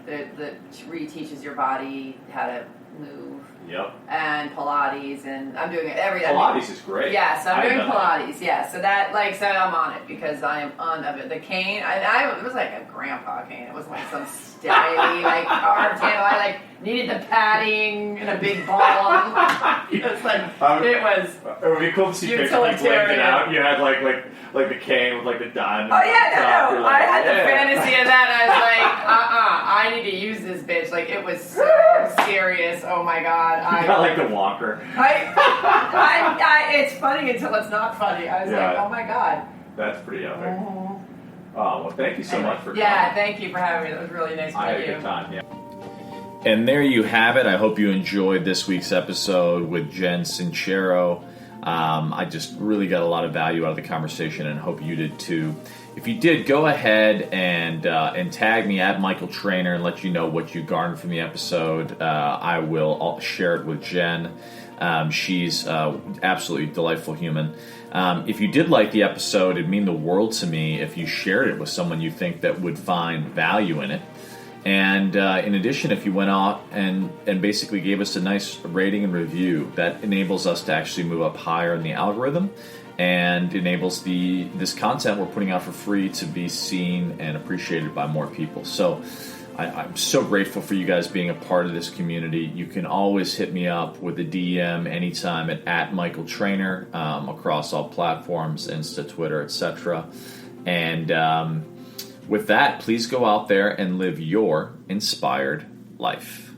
the reteaches your body how to move. Yep. And Pilates, and I'm doing it every day. Pilates is great. Yeah, so I'm doing Pilates. Yeah, so that so I'm on it because I am on of it. The cane, it was like a grandpa cane. It wasn't like some steady like carved handle. I like needed the padding and a big ball. It was like it was. It would be cool to see pictures like lengthened out. You had like the cane with like the diamond. Oh yeah, no. I had the fantasy of that. And I was like, I need to use this bitch. Like it was so serious. Oh my god. You got like the Walker. It's funny until it's not funny. I was like, oh my god. That's pretty epic. Oh, well, thank you so much for coming. Yeah, thank you for having me. That was really nice to meet you. I had a good time, yeah. And there you have it. I hope you enjoyed this week's episode with Jen SINCERO. I just really got a lot of value out of the conversation, and hope you did too. If you did, go ahead and tag me at Michael Trainer and let you know what you garnered from the episode. I will share it with Jen. She's absolutely delightful human. If you did like the episode, it'd mean the world to me if you shared it with someone you think that would find value in it. And in addition, if you went out and basically gave us a nice rating and review, that enables us to actually move up higher in the algorithm and enables this content we're putting out for free to be seen and appreciated by more people. So I'm so grateful for you guys being a part of this community. You can always hit me up with a DM anytime at Michael Trainer across all platforms, Insta, Twitter, etc. And with that, please go out there and live your inspired life.